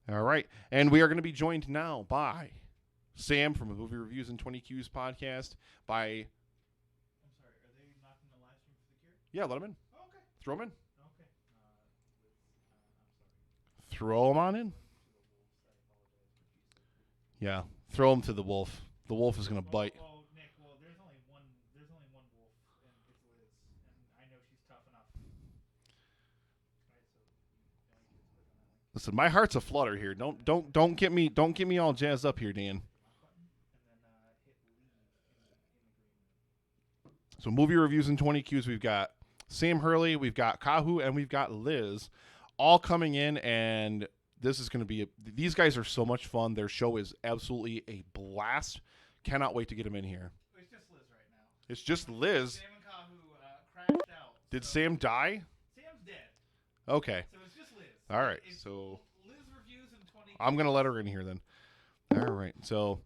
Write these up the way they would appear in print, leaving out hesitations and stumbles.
All right. And we are going to be joined now by Sam from the Movie Reviews and 20 Qs podcast. By. I'm sorry, are they knocking the live stream for the cure? Yeah, let him in. Oh, okay. Throw him in. Okay. I'm sorry. Throw him on in. Yeah. Throw him to the wolf. The wolf is going to bite. Oh, Nick, well, there's only one wolf, and it's Liz, and I know she's tough enough. Right, so you only get to click on that link. Listen, my heart's aflutter here. Don't get me all jazzed up here, Dan. And then hit leave in the green room. So movie reviews and 20 Qs, we've got Sam Hurley, we've got Kahu, and we've got Liz all coming in, and this is going to be these guys are so much fun. Their show is absolutely a blast. Cannot wait to get them in here. It's just Liz right now. It's just Liz. Sam and Kahu crashed out. Did Sam die? Sam's dead. Okay. So it's just Liz. All right. It's So Liz reviews in 20. I'm going to let her in here then. All right. So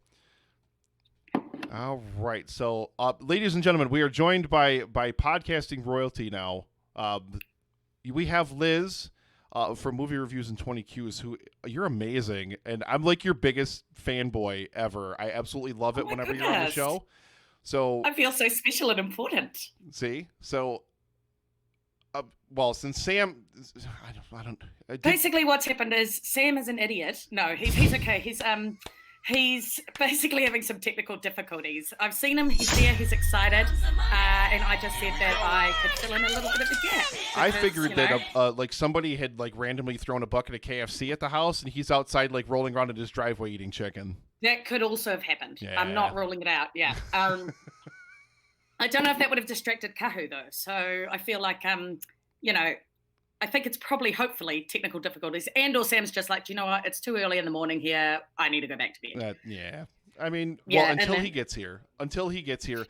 ladies and gentlemen, we are joined by podcasting royalty now. We have Liz from Movie Reviews and 20 Qs, who you're amazing, and I'm like your biggest fanboy ever. I absolutely love it whenever you're on the show. So I feel so special and important. See, so well, since Sam, I don't. Basically, what's happened is Sam is an idiot. No, he's okay. He's basically having some technical difficulties. I've seen him. He's there. He's excited, and I just said that I could fill in a little bit of a gap. I figured that like somebody had like randomly thrown a bucket of KFC at the house, and he's outside like rolling around in his driveway eating chicken. That could also have happened. Yeah. I'm not ruling it out. Yeah. I don't know if that would have distracted Kahu though. So I feel like I think it's probably, hopefully, technical difficulties. And or Sam's just like, you know what? It's too early in the morning here. I need to go back to bed. Yeah. I mean, Yeah, until he gets here. Yes.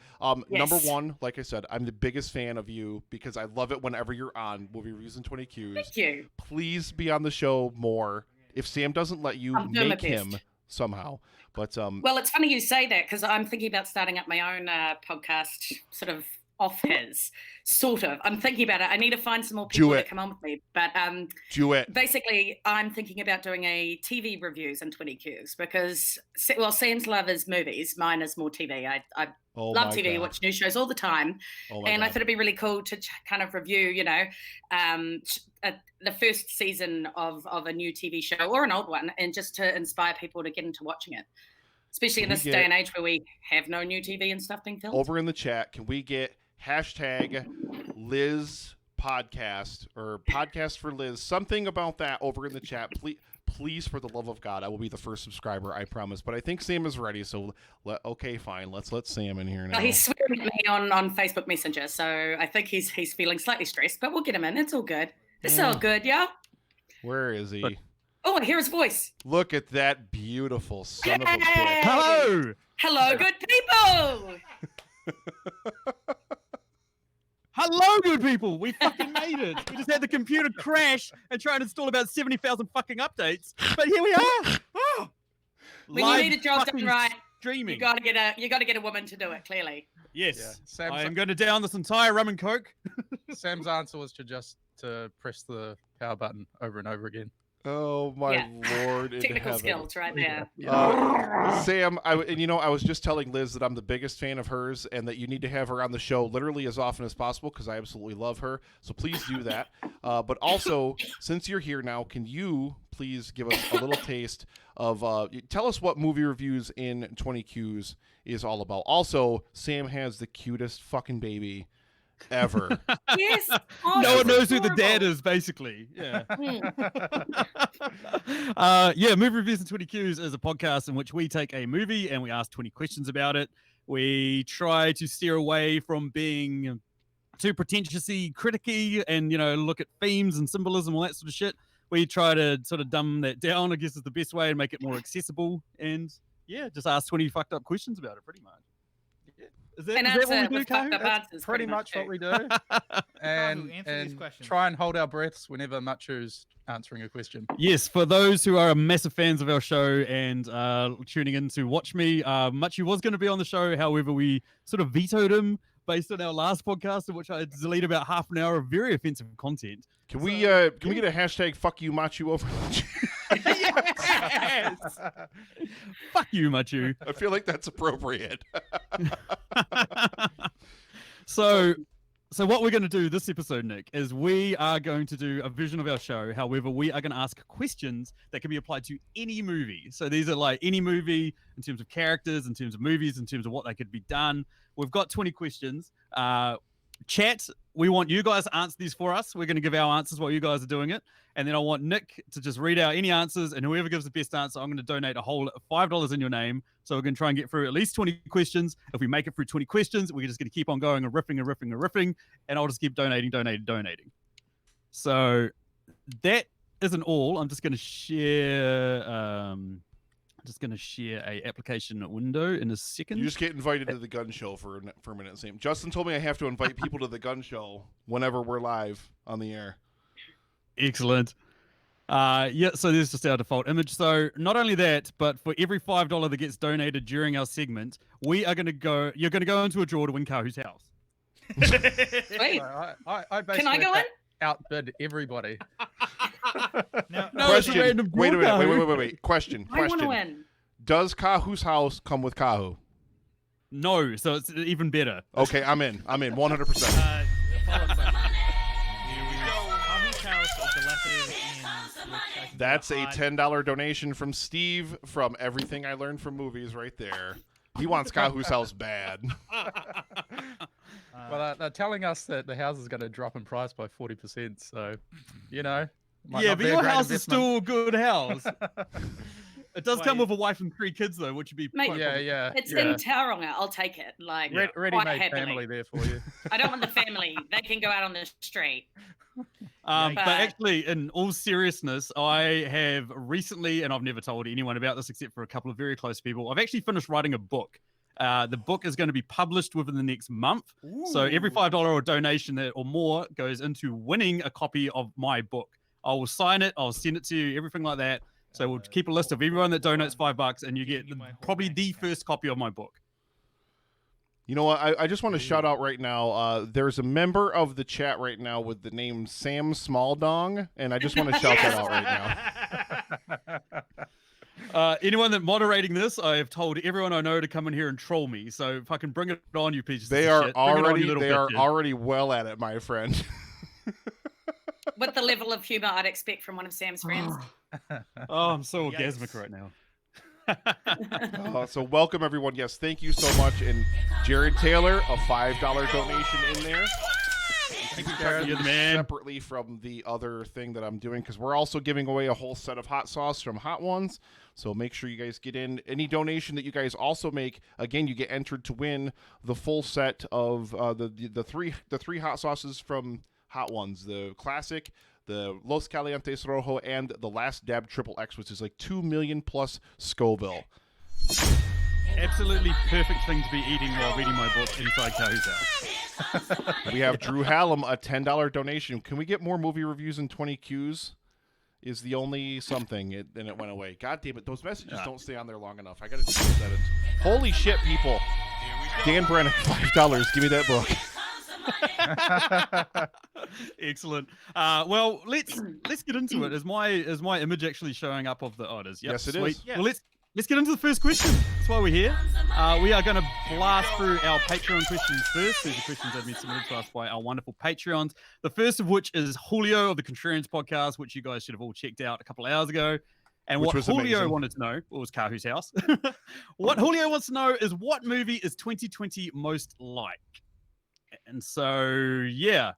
Number one, like I said, I'm the biggest fan of you because I love it whenever you're on Movie Reviews and 20 Qs. Thank you. Please be on the show more. If Sam doesn't let you, I'm doing my make him best. somehow. But Well, it's funny you say that because I'm thinking about starting up my own podcast, sort of off his, sort of. I'm thinking about it. I need to find some more people to come on with me. But do it. Basically, I'm thinking about doing a TV reviews in 20 Qs because, well, Sam's love is movies. Mine is more TV. I love TV, watch new shows all the time. And I thought it'd be really cool to kind of review, the first season of a new TV show or an old one, and just to inspire people to get into watching it. Especially in this day and age where we have no new TV and stuff being filmed. Over in the chat, can we get hashtag Liz podcast or podcast for Liz? Something about that over in the chat. Please, for the love of God, I will be the first subscriber, I promise. But I think Sam is ready, so okay, fine. Let's let Sam in here now. Well, he's swearing at me on Facebook Messenger, so I think he's feeling slightly stressed, but we'll get him in. It's all good. It's all good, yeah? Where is he? Look. Oh, I hear his voice. Look at that beautiful son of a bitch. Hello! Hello, good people! Hello, good people! We fucking made it! We just had the computer crash and try and install about 70,000 fucking updates, but here we are! Oh. When you need a job done right, streaming. you gotta get a woman to do it, clearly. Yes. Yeah. I am going to down this entire rum and coke. Sam's answer was to press the power button over and over again. Oh my Lord in Technical heaven. skills right there. Sam, I was just telling Liz that I'm the biggest fan of hers and that you need to have her on the show literally as often as possible because I absolutely love her. So please do that. But also, since you're here now, can you please give us a little taste of tell us what Movie Reviews in 20 Qs is all about. Also, Sam has the cutest fucking baby ever. Yes. No one knows who the dad is, basically. Yeah. Movie Reviews and 20 Qs is a podcast in which we take a movie and we ask 20 questions about it. We try to steer away from being too pretentiously criticky and, look at themes and symbolism, all that sort of shit. We try to sort of dumb that down, I guess is the best way, and make it more accessible. And, just ask 20 fucked up questions about it, pretty much. Is that what we do, Kahu? That's pretty much what we do. and try and hold our breaths whenever Machu's answering a question. Yes, for those who are massive fans of our show and tuning in to watch me, Machu was going to be on the show. However, we sort of vetoed him based on our last podcast, in which I deleted about half an hour of very offensive content. Can we get a hashtag fuck you Machu over? Yes! Fuck you, Machu. I feel like that's appropriate. So what we're going to do this episode, Nick, is we are going to do a version of our show. However, we are going to ask questions that can be applied to any movie. So these are like any movie in terms of characters, in terms of movies, in terms of what they could be done. We've got 20 questions. Chat, we want you guys to answer these for us. We're going to give our answers while you guys are doing it. And then I want Nick to just read out any answers, and whoever gives the best answer, I'm going to donate a whole $5 in your name. So we're going to try and get through at least 20 questions. If we make it through 20 questions, we're just going to keep on going and riffing, and I'll just keep donating. So that isn't all. I'm just going to share a application window in a second. You just get invited to the gun show for a minute, Sam. Justin told me I have to invite people to the gun show whenever we're live on the air. Excellent. Yeah, so there's just our default image. So not only that, but for every $5 that gets donated during our segment, you're going to go into a draw to win Kahu's house. Sweet. I Can I go in? Outbid everybody. No, It's a random Wait a draw, minute. Kahu. Wait. Question. I want to win. Does Kahu's house come with Kahu? No, so it's even better. Okay, I'm in 100%. follow-up question. Kahu's house is dilapidated and which I can That's a get $10 donation from Steve from Everything I Learned from Movies right there. He wants Kahu's house bad. Well, they're telling us that the house is going to drop in price by 40%. So, might Yeah, not but be a your great house is investment. still a good house. It does come Wait. with a wife and 3 kids, though, which would be Mate, quite Yeah. It's in Tauranga. I'll take it. Like, quite Ready-made happily. family there for you. I don't want the family. They can go out on the street. But But- actually, in all seriousness, I have recently, and I've never told anyone about this except for a couple of very close people, I've actually finished writing a book. The book is going to be published within the next month. So every $5 donation or more goes into winning a copy of my book. I will sign it. I'll send it to you, everything like that. So we'll keep a list of everyone that donates $5, and you get probably the first copy of my book. You know what? I just want to shout out right now. There's a member of the chat right now with the name Sam Smalldong, and I just want to shout that out right now. Anyone that moderating this, I have told everyone I know to come in here and troll me. So if I can bring it on, you pieces They of are shit. Bring it on, already you little they are bitches. already well at it, my friend. With the level of humor I'd expect from one of Sam's friends. Oh, I'm so Yikes. orgasmic right now. So welcome everyone. Yes, thank you so much. And Jared Taylor, a $5 donation in there. You can check You're the these man. separately from the other thing that I'm doing because we're also giving away a whole set of hot sauce from Hot Ones. So make sure you guys get in. Any donation that you guys also make, again, you get entered to win the full set of the three hot sauces from Hot Ones: the classic, the Los Calientes Rojo, and the Last Dab Triple X, which is like 2 million plus Scoville. Absolutely perfect thing to be eating while reading my book inside Kahu's house. We have Drew Hallam, a $10 donation. Can we get more movie reviews in 20 Qs? Is the only something, and it went away. God damn it, those messages don't stay on there long enough. I gotta change settings. Holy shit, people! Dan Brennan, $5. Give me that book. Excellent. Well, let's get into it. Is my image actually showing up of the orders? Yep, Yes, it sweet. is. Yes. Well, let's get into the first question. That's why we're here. We are going to blast through our Patreon questions first. These are questions that have been submitted to us by our wonderful Patreons. The first of which is Julio of the Contrarians podcast, which you guys should have all checked out a couple of hours ago. And Which what was Julio amazing. wanted to know was Kahu's house. What Julio wants to know is what movie is 2020 most like? And so, yeah,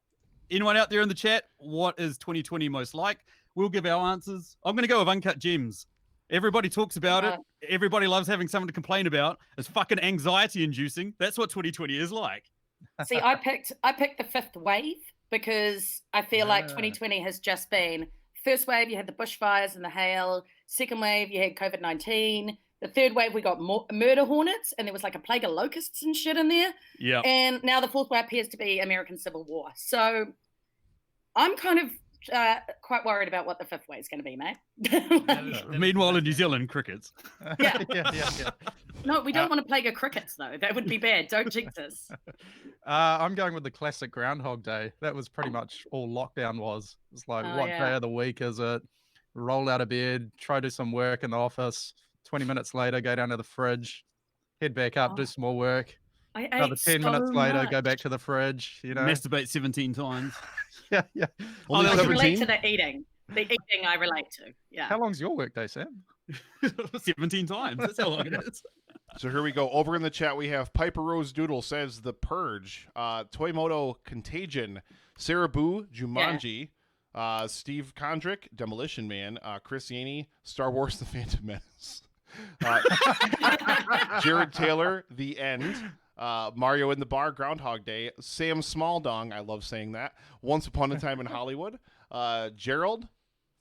anyone out there in the chat, what is 2020 most like? We'll give our answers. I'm going to go with Uncut Gems. Everybody talks about it. Everybody loves having someone to complain about. It's fucking anxiety inducing. That's what 2020 is like. See, I picked the fifth wave because I feel like 2020 has just been first wave, you had the bushfires and the hail. Second wave, you had COVID-19. The third wave, we got murder hornets, and there was like a plague of locusts and shit in there. Yeah. And now the fourth wave appears to be American Civil War. So I'm kind of quite worried about what the fifth wave is going to be, mate. Meanwhile, in New Zealand, crickets. Yeah. yeah. No, we don't want a plague of crickets, though. That would be bad. Don't jinx us. I'm going with the classic Groundhog Day. That was pretty much all lockdown was. It's like, Oh, what yeah. day of the week is it? roll out of bed, try to do some work in the office. 20 minutes later, go down to the fridge, head back up, do some more work. Another 10 minutes later, go back to the fridge. You know, masturbate 17 times. yeah. Only I can relate 17? to the eating. The eating I relate to. Yeah. How long's your workday, Sam? 17 times. That's how long it is. So here we go. Over in the chat, we have Piper Rose Doodle says The Purge, Toymoto Contagion, Sarah Boo, Jumanji, Steve Kondrick, Demolition Man, Chris Yaney, Star Wars The Phantom Menace, Jared Taylor, The End, Mario in the Bar, Groundhog Day, Sam Smalldong, I love saying that, Once Upon a Time in Hollywood, Gerald,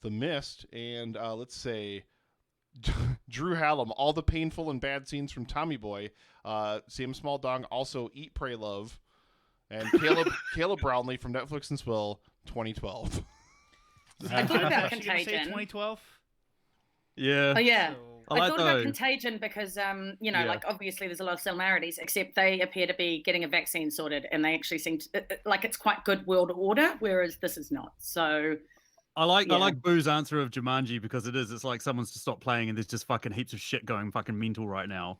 The Mist, and let's say Drew Hallam, all the painful and bad scenes from Tommy Boy, Sam Smalldong, also Eat, Pray, Love, and Caleb Brownlee from Netflix and Swill, 2012. I thought about Did you say Contagion. 2012? Yeah. Oh yeah. So, I like thought about those. Contagion because, you know, Yeah. like obviously there's a lot of similarities, except they appear to be getting a vaccine sorted, and they actually seem to, like it's quite good world order, whereas this is not. So I like Yeah. Boo's answer of Jumanji because it's like someone's to stop playing and there's just fucking heaps of shit going fucking mental right now.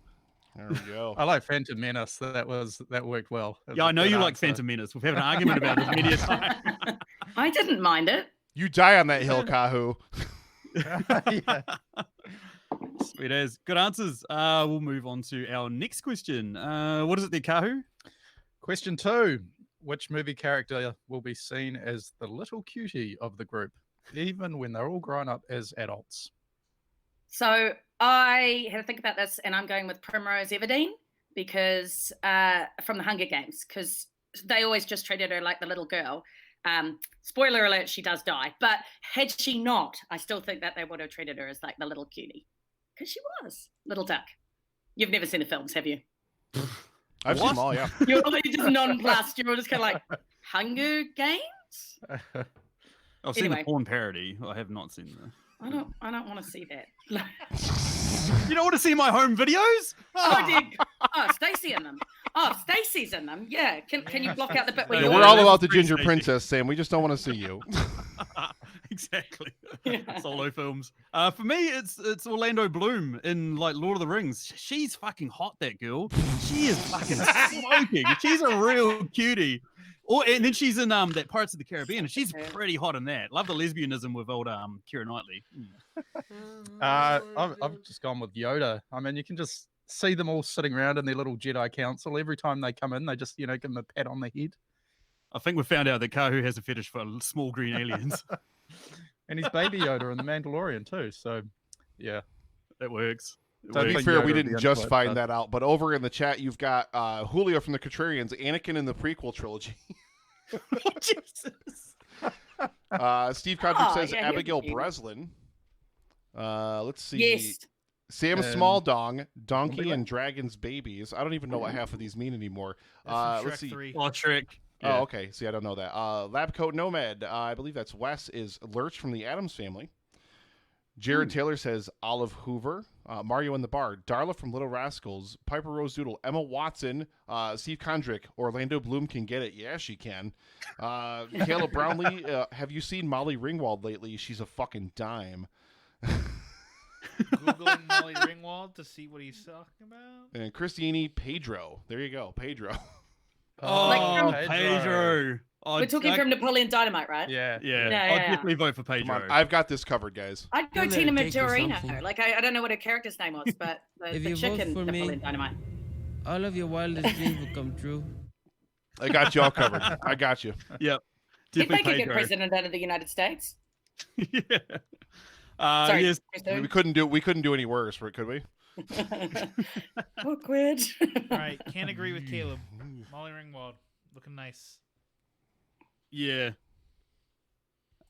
There we go. I like Phantom Menace. That worked well. It was Yeah, a I know good you like answer. Phantom Menace. We've had an argument about this many a time. I didn't mind it. You die on that hill, Kahu. Yeah. Sweet as. Good answers. We'll move on to our next question. What is it there, Kahu? Question 2. Which movie character will be seen as the little cutie of the group, even when they're all grown up as adults? So I had to think about this, and I'm going with Primrose Everdeen because from the Hunger Games, because they always just treated her like the little girl. Spoiler alert, she does die. But had she not, I still think that they would have treated her as like the little cutie. Because she was. Little duck. You've never seen the films, have you? I've seen them all, yeah. You're just nonplussed. You're just kind of like, Hunger Games? I've seen Anyway. the porn parody. I have not seen the. I don't want to see that. You don't want to see my home videos? Oh, dude. Oh, Stacey in them. Oh, Stacey's in them. Yeah. Can you block out the bit where Yeah, you're we're all in about the Pretty Ginger sneaky. Princess, Sam. We just don't want to see you. Exactly. Yeah. Solo films. For me, it's Orlando Bloom in like Lord of the Rings. She's fucking hot, that girl. She is fucking smoking. She's a real cutie. And then she's in that Pirates of the Caribbean, and she's pretty hot in that. Love the lesbianism with old Keira Knightley. I've just gone with Yoda. I mean, you can just see them all sitting around in their little Jedi council. Every time they come in, they just, give them a pat on the head. I think we found out that Kahu has a fetish for small green aliens. And he's Baby Yoda in The Mandalorian too. So, yeah. That works. It To be works. fair, Yoda we would didn't be just into it, find but- that out. But over in the chat, you've got Julio from the Contrarians, Anakin in the prequel trilogy. Jesus. Steve Condrick Oh, says yeah, he Abigail would be. Breslin. Let's see. Yes. Sam And- Smalldong, Donkey Somebody and Dragon's Babies. I don't even know what half of these mean anymore. that's from Let's Shrek see. 3. Oh, Shrek. Oh, okay. See, I don't know that. Labcoat Nomad, I believe that's Wes, is Lurch from the Addams Family. Jared Taylor says Olive Hoover. Mario in the Bar. Darla from Little Rascals. Piper Rose Doodle. Emma Watson. Steve Kondrick. Orlando Bloom can get it. Yeah, she can. Caleb Brownlee. Have you seen Molly Ringwald lately? She's a fucking dime. Googling Molly Ringwald to see what he's talking about. And Christine Pedro. There you go. Pedro. Oh, Like Pedro. Oh, We're talking from Napoleon Dynamite, right? Yeah. Yeah, Yeah, I'll yeah. definitely vote for Come Pedro. on. I've got this covered, guys. I'd go You'll Tina never take for Majorino. something. Like, I don't know what her character's name was, but If the you chick vote in for me- Napoleon Dynamite. All of your wildest dreams will come true. I got you all covered. I got you. Yep. He'd Definitely make a good Pedro. president out of the United States. Yeah. Sorry. Yes. We couldn't do any worse, could we? Awkward. All right, can't agree with Caleb. Molly Ringwald, looking nice. Yeah.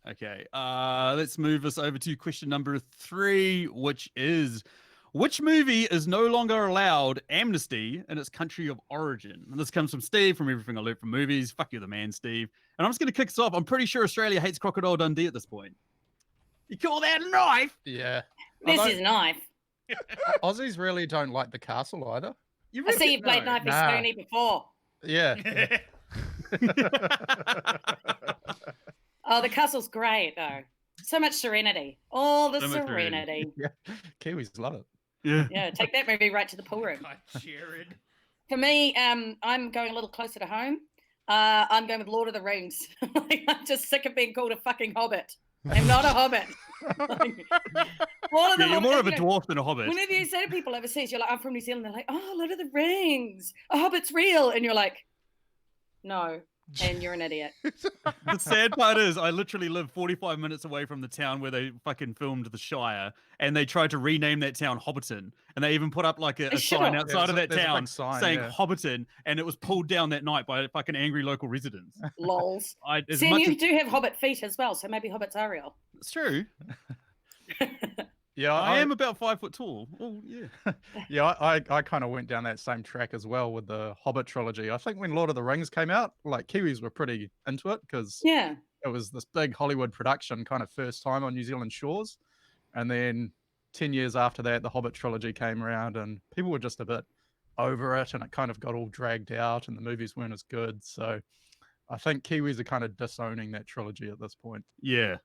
Okay. Let's move us over to question number 3, which is which movie is no longer allowed amnesty in its country of origin? And this comes from Steve from Everything I Learned from Movies. Fuck you, the man, Steve. And I'm just going to kick us off. I'm pretty sure Australia hates Crocodile Dundee at this point. You call that a knife? Yeah. This Although is knife. Aussies really don't like the castle either. You I see you played know. knife with Nah. Stoney before. Yeah. Oh, the castle's great though. So much serenity. All the So much serenity. Yeah, Kiwis love it. Yeah. Yeah, take that movie right to the pool room. God, Jared. For me, I'm going a little closer to home. I'm going with Lord of the Rings. I'm just sick of being called a fucking hobbit. I'm not a hobbit. All of Yeah, the you're more of a you know, dwarf than a hobbit. Whenever you say to people overseas, you're like, I'm from New Zealand. They're like, oh, Lord of the Rings. A hobbit's real. And you're like, no. And you're an idiot. The sad part is, I literally live 45 minutes away from the town where they fucking filmed The Shire, and they tried to rename that town Hobbiton, and they even put up like a sign have. outside of that There's a town big sign, saying yeah. Hobbiton, and it was pulled down that night by fucking angry local residents. Lols. As See, and much you as, do have hobbit feet as well, so maybe hobbits are real. it's true. Yeah, I am about 5 foot tall. Oh yeah. Yeah, I kind of went down that same track as well with the Hobbit trilogy. I think when Lord of the Rings came out, like Kiwis were pretty into it because Yeah. it was this big Hollywood production, kind of first time on New Zealand shores. And then 10 years after that, the Hobbit trilogy came around and people were just a bit over it and it kind of got all dragged out and the movies weren't as good. So I think Kiwis are kind of disowning that trilogy at this point. Yeah.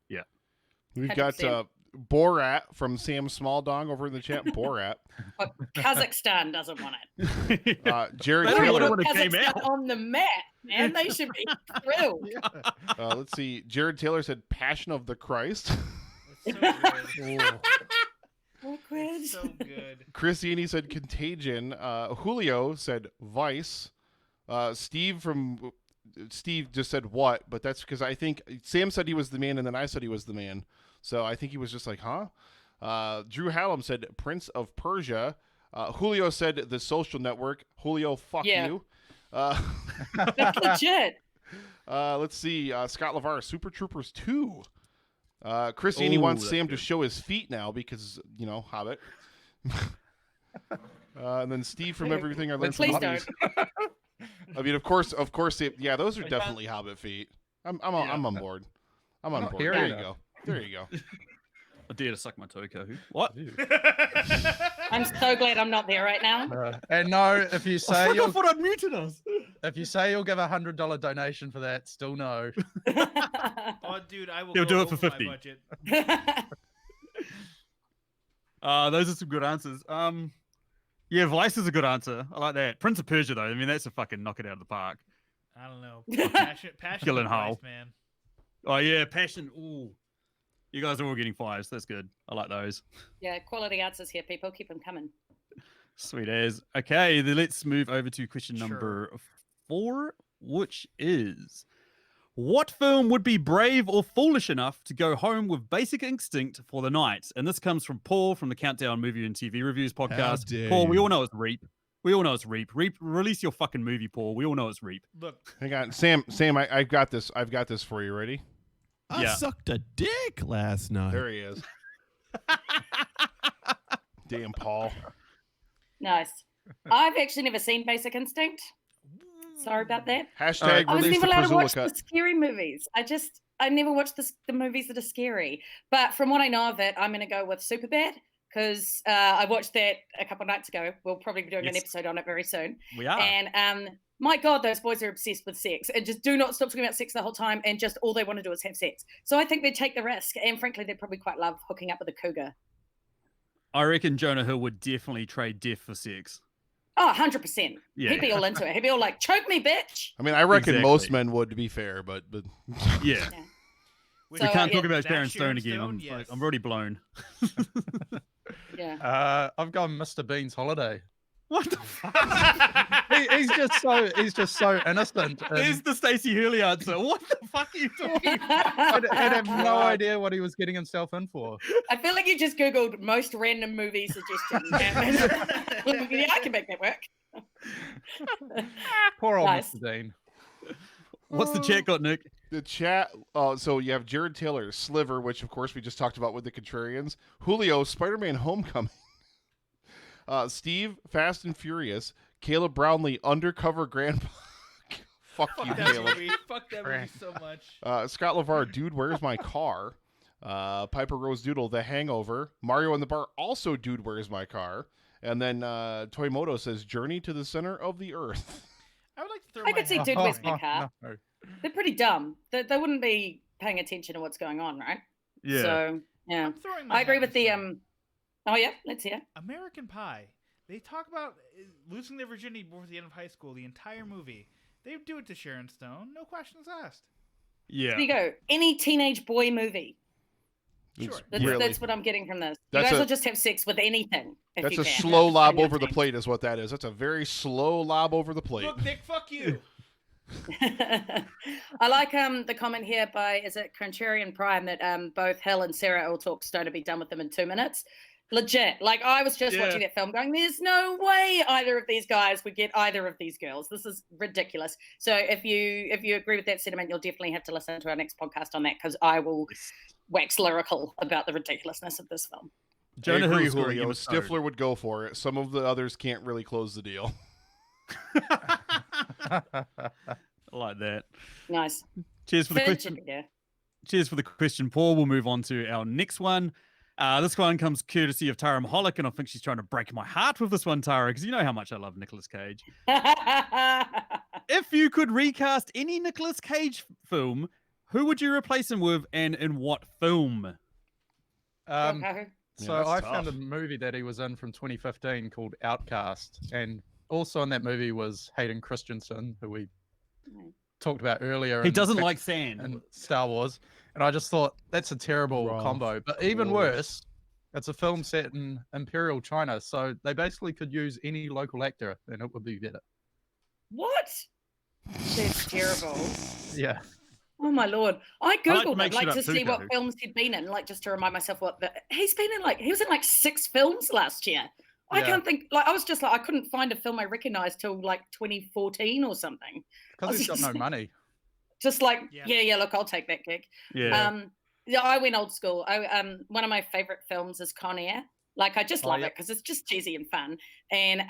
We've got 100%. Borat from Sam Smalldong over in the chat. Borat. But Kazakhstan doesn't want it. Jared They don't want Taylor. it when it came Kazakhstan out. on the map, man. They should be thrilled. Let's see. Jared Taylor said Passion of the Christ. It's so good. Awkward. It's so good. Chris Eni said Contagion. Julio said Vice. Steve just said what, but that's because I think Sam said he was the man and then I said he was the man. So I think he was just like, huh? Drew Hallam said Prince of Persia. Julio said The Social Network. Julio, fuck Yeah. you. That's legit. Let's see. Scott LeVar, Super Troopers 2. Chris Eni Oh, wants that's Sam to good. show his feet now because, Hobbit. And then Steve from Everything I Learned from Please Movies. I mean, of course, yeah, those are definitely Hobbit feet. I'm on board. I'm on Not board. hairy There you enough. go. There you go. I dare to suck my toe, Kahu. What? I'm so glad I'm not there right now. And no, if you say I you'll, thought I'd muted us. if you say you'll give $100 donation for that, still no. Oh, dude, I will. He'll go do it for over 50. My budget. Those are some good answers. Yeah, Vice is a good answer. I like that. Prince of Persia, though. I mean, that's a fucking knock it out of the park. I don't know. Passion. Gyllenhaal. Advice, man. Oh yeah, Passion. Ooh, you guys are all getting 5s. That's good. I like those. Yeah, quality answers here, people. Keep them coming. Sweet as. Okay, then let's move over to question Sure. number 4, which is: what film would be brave or foolish enough to go home with Basic Instinct for the night? And this comes from Paul from the Countdown Movie and TV Reviews podcast. dare Paul, we you. all know it's Reap. We all know it's Reap. Reap, release your fucking movie, Paul. We all know it's Reap. Look, Hang on, Sam, I've got this. I've got this for you. Ready? I Yeah. sucked a dick last night. There he is. Damn, Paul. Nice. I've actually never seen Basic Instinct. Sorry about that. Hashtag I was release never the allowed to Priscilla watch cut. the scary movies. I never watched the movies that are scary. But from what I know of it, I'm going to go with Superbad because I watched that a couple of nights ago. We'll probably be doing an Yes. episode on it very soon. We are. And my God, those boys are obsessed with sex and just do not stop talking about sex the whole time. And just all they want to do is have sex. So I think they'd take the risk. And frankly, they'd probably quite love hooking up with a cougar. I reckon Jonah Hill would definitely trade death for sex. Oh, 100%. Yeah. He'd be all into it. He'd be all like, choke me, bitch. I mean, I reckon most Exactly. men would, to be fair, but Yeah. which- So, We can't yeah, talk about that Sharon Stone again. Stone, I'm, yes. I'm already blown. Yeah. I've gone Mr. Bean's Holiday. What the fuck? He's just so innocent. Here's the Stacey Hurley answer. What the fuck are you talking and have no idea what he was getting himself in for. I feel like you just Googled most random movie suggestions. Yeah, I can make that work. Poor old Nice. Mr. Dean. What's the chat got, Nick? the chat. So you have Jared Taylor, Sliver, which of course we just talked about with the Contrarians. Julio, Spider-Man: Homecoming. Steve, Fast and Furious. Caleb Brownlee, Undercover Grandpa. Fuck you, Fuck that Caleb. movie. Fuck that movie so much. Scott LeVar, Dude, Where's My Car? Piper Rose Doodle, The Hangover. Mario in the Bar, also Dude, Where's My Car? And then Toymoto says, Journey to the Center of the Earth. I would like to throw I my could see hat- Dude, Where's My Car? No. They're pretty dumb. They wouldn't be paying attention to what's going on, right? Yeah. So yeah, I'm throwing my I agree hat with in the ring. Oh yeah, let's hear. American Pie. They talk about losing their virginity before the end of high school. The entire movie. They do it to Sharon Stone. No questions asked. Yeah. There you go. Any teenage boy movie. Sure. That's what I'm getting from this. You That's guys a- will just have sex with anything. If That's you a can. slow lob on your over the team. plate, is what that is. That's a very slow lob over the plate. Look, Nick, fuck you. I like the comment here by Contrarian Prime that both Hill and Sarah all talk Stone to be done with them in 2 minutes. Legit. Like I was just watching that film going, there's no way either of these guys would get either of these girls. This is ridiculous. So if you agree with that sentiment, you'll definitely have to listen to our next podcast on that because I will wax lyrical about the ridiculousness of this film. Jonah I agree, Hill scoring Julio. Emma Stone. Stifler would go for it. Some of the others can't really close the deal. I like that. Nice. Cheers for the Fidget, question. yeah. Cheers for the question, Paul. We'll move on to our next one. This one comes courtesy of Tara Mahalik, and I think she's trying to break my heart with this one, Tara, because you know how much I love Nicolas Cage. If you could recast any Nicolas Cage film, who would you replace him with, and in what film? Okay. So that's I tough. found a movie that he was in from 2015 called Outcast, and also in that movie was Hayden Christensen, who we talked about earlier. He in doesn't Fic- like sand. in Star Wars, and I just thought that's a terrible Rough. combo. But even worse, it's a film set in Imperial China, so they basically could use any local actor, and it would be better. What? That's terrible. Yeah. Oh my lord! I to googled make it, like shit to up too, see what Kahu. films he'd been in, like just to remind myself what he's been in. Like he was in like 6 films last year. I Yeah. can't think. Like I was just like I couldn't find a film I recognized till like 2014 or something. Because he's got no Just- money. Just like Yeah. yeah, look, I'll take that gig. Yeah. Yeah, I went old school. One of my favorite films is Con Air. Like I just Oh, love yeah. it because it's just cheesy and fun. And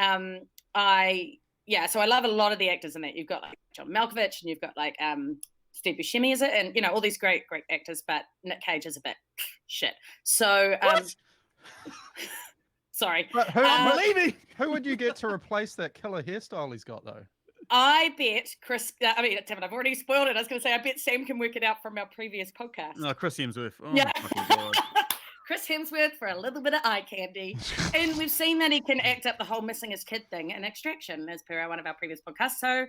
so I love a lot of the actors in it. You've got like John Malkovich and you've got like Steve Buscemi, is it? And you know all these great actors, but Nick Cage is a bit shit. So sorry. But Uh, who would you get to replace that killer hairstyle he's got, though? I bet Chris. I mean, damn it, I've already spoiled it. I was going to say I bet Sam can work it out from our previous podcast. No, Chris Hemsworth. Oh, Yeah. fucking God. Chris Hemsworth for a little bit of eye candy. And we've seen that he can act up the whole missing his kid thing in Extraction, as per one of our previous podcasts. So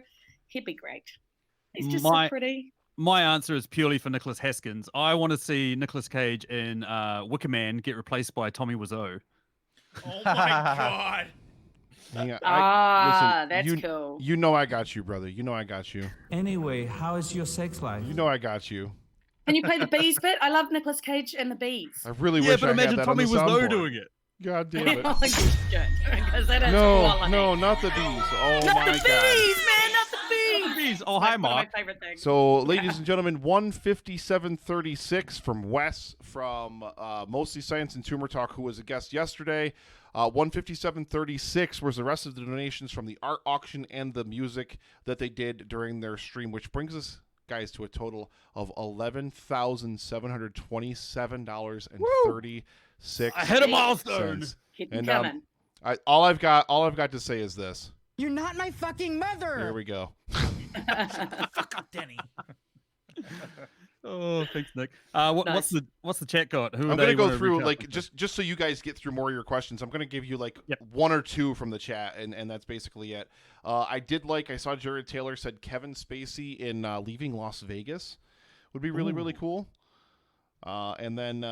he'd be great. He's just so pretty. My answer is purely for Nicholas Haskins. I want to see Nicolas Cage in Wicker Man get replaced by Tommy Wiseau. Oh my god. Yeah, That's you, cool. You know I got you, brother. You know I got you. Anyway, how is your sex life? You know I got you. Can you play the bees bit? I love Nicolas Cage and the bees. I really Yeah, wish but I imagine had that Tommy on the Wiseau soundboard. doing it. God damn it. Oh, shit. Because that is No, quality. no, not the bees. Oh Not my the god. bees, man, not the bees. Bees. Oh, hi, That's one of Mark. my favorite things. So, ladies and gentlemen, 157.36 from Wes from Mostly Science and Tumor Talk, who was a guest yesterday. 157.36 was the rest of the donations from the art auction and the music that they did during their stream, which brings us, guys, to a total of $11,727.36. I hit a milestone. Keep them And coming. all I've got to say is this. You're not my fucking mother. Here we go. Fuck up, Denny. Oh, thanks, Nick. What's the chat got? Who I'm going to go through like just so you guys get through more of your questions. I'm gonna give you like one or two from the chat, and that's basically it. I saw Jared Taylor said Kevin Spacey in Leaving Las Vegas would be really cool. And then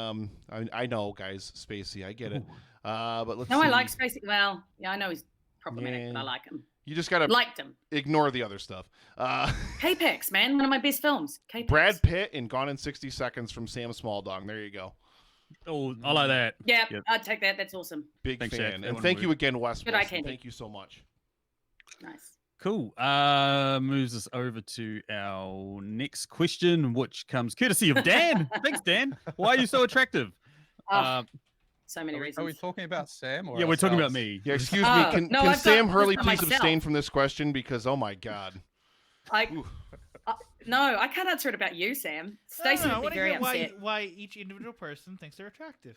I know, guys, Spacey, I get it. But let's. No, see. I like Spacey. Well, yeah, I know he's problematic, Yeah. but I like him. You just gotta Liked him. ignore the other stuff. K-Pax, man, one of my best films. K-Pax. Brad Pitt in Gone in 60 Seconds from Sam Smalldog. There you go. Oh, I like that. Yeah, Yep. I'd take that. That's awesome. Big Thanks, fan. Jack. That And one thank you moved. again, Wes. Good eye Wilson. candy. Thank you so much. Nice. Cool. Moves us over to our next question, which comes courtesy of Dan. Thanks, Dan. Why are you so attractive? Oh, so many Are reasons. we talking about Sam? Or Yeah, we're talking about ourselves? me. Yeah, excuse Oh, me. Can no, I've got Sam this Hurley for please myself. abstain from this question because oh my god. No, I can't answer it about you, Sam. Stacey I would want be to very hear upset. why each individual person thinks they're attractive.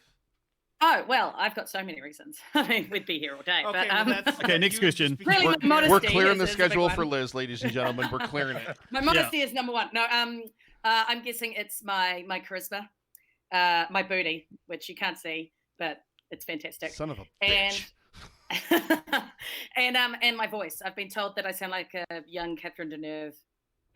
Oh, well, I've got so many reasons. I mean, we'd be here all day. Okay, but, well, that's Okay, next you question. speak- Really, We're, with modesty we're clearing the is a big schedule one. for Liz, ladies and gentlemen. We're clearing it. My modesty is number one. No, I'm guessing it's my charisma. my booty, which you can't see, but it's fantastic. Son of a And bitch. and my voice. I've been told that I sound like a young Catherine Deneuve.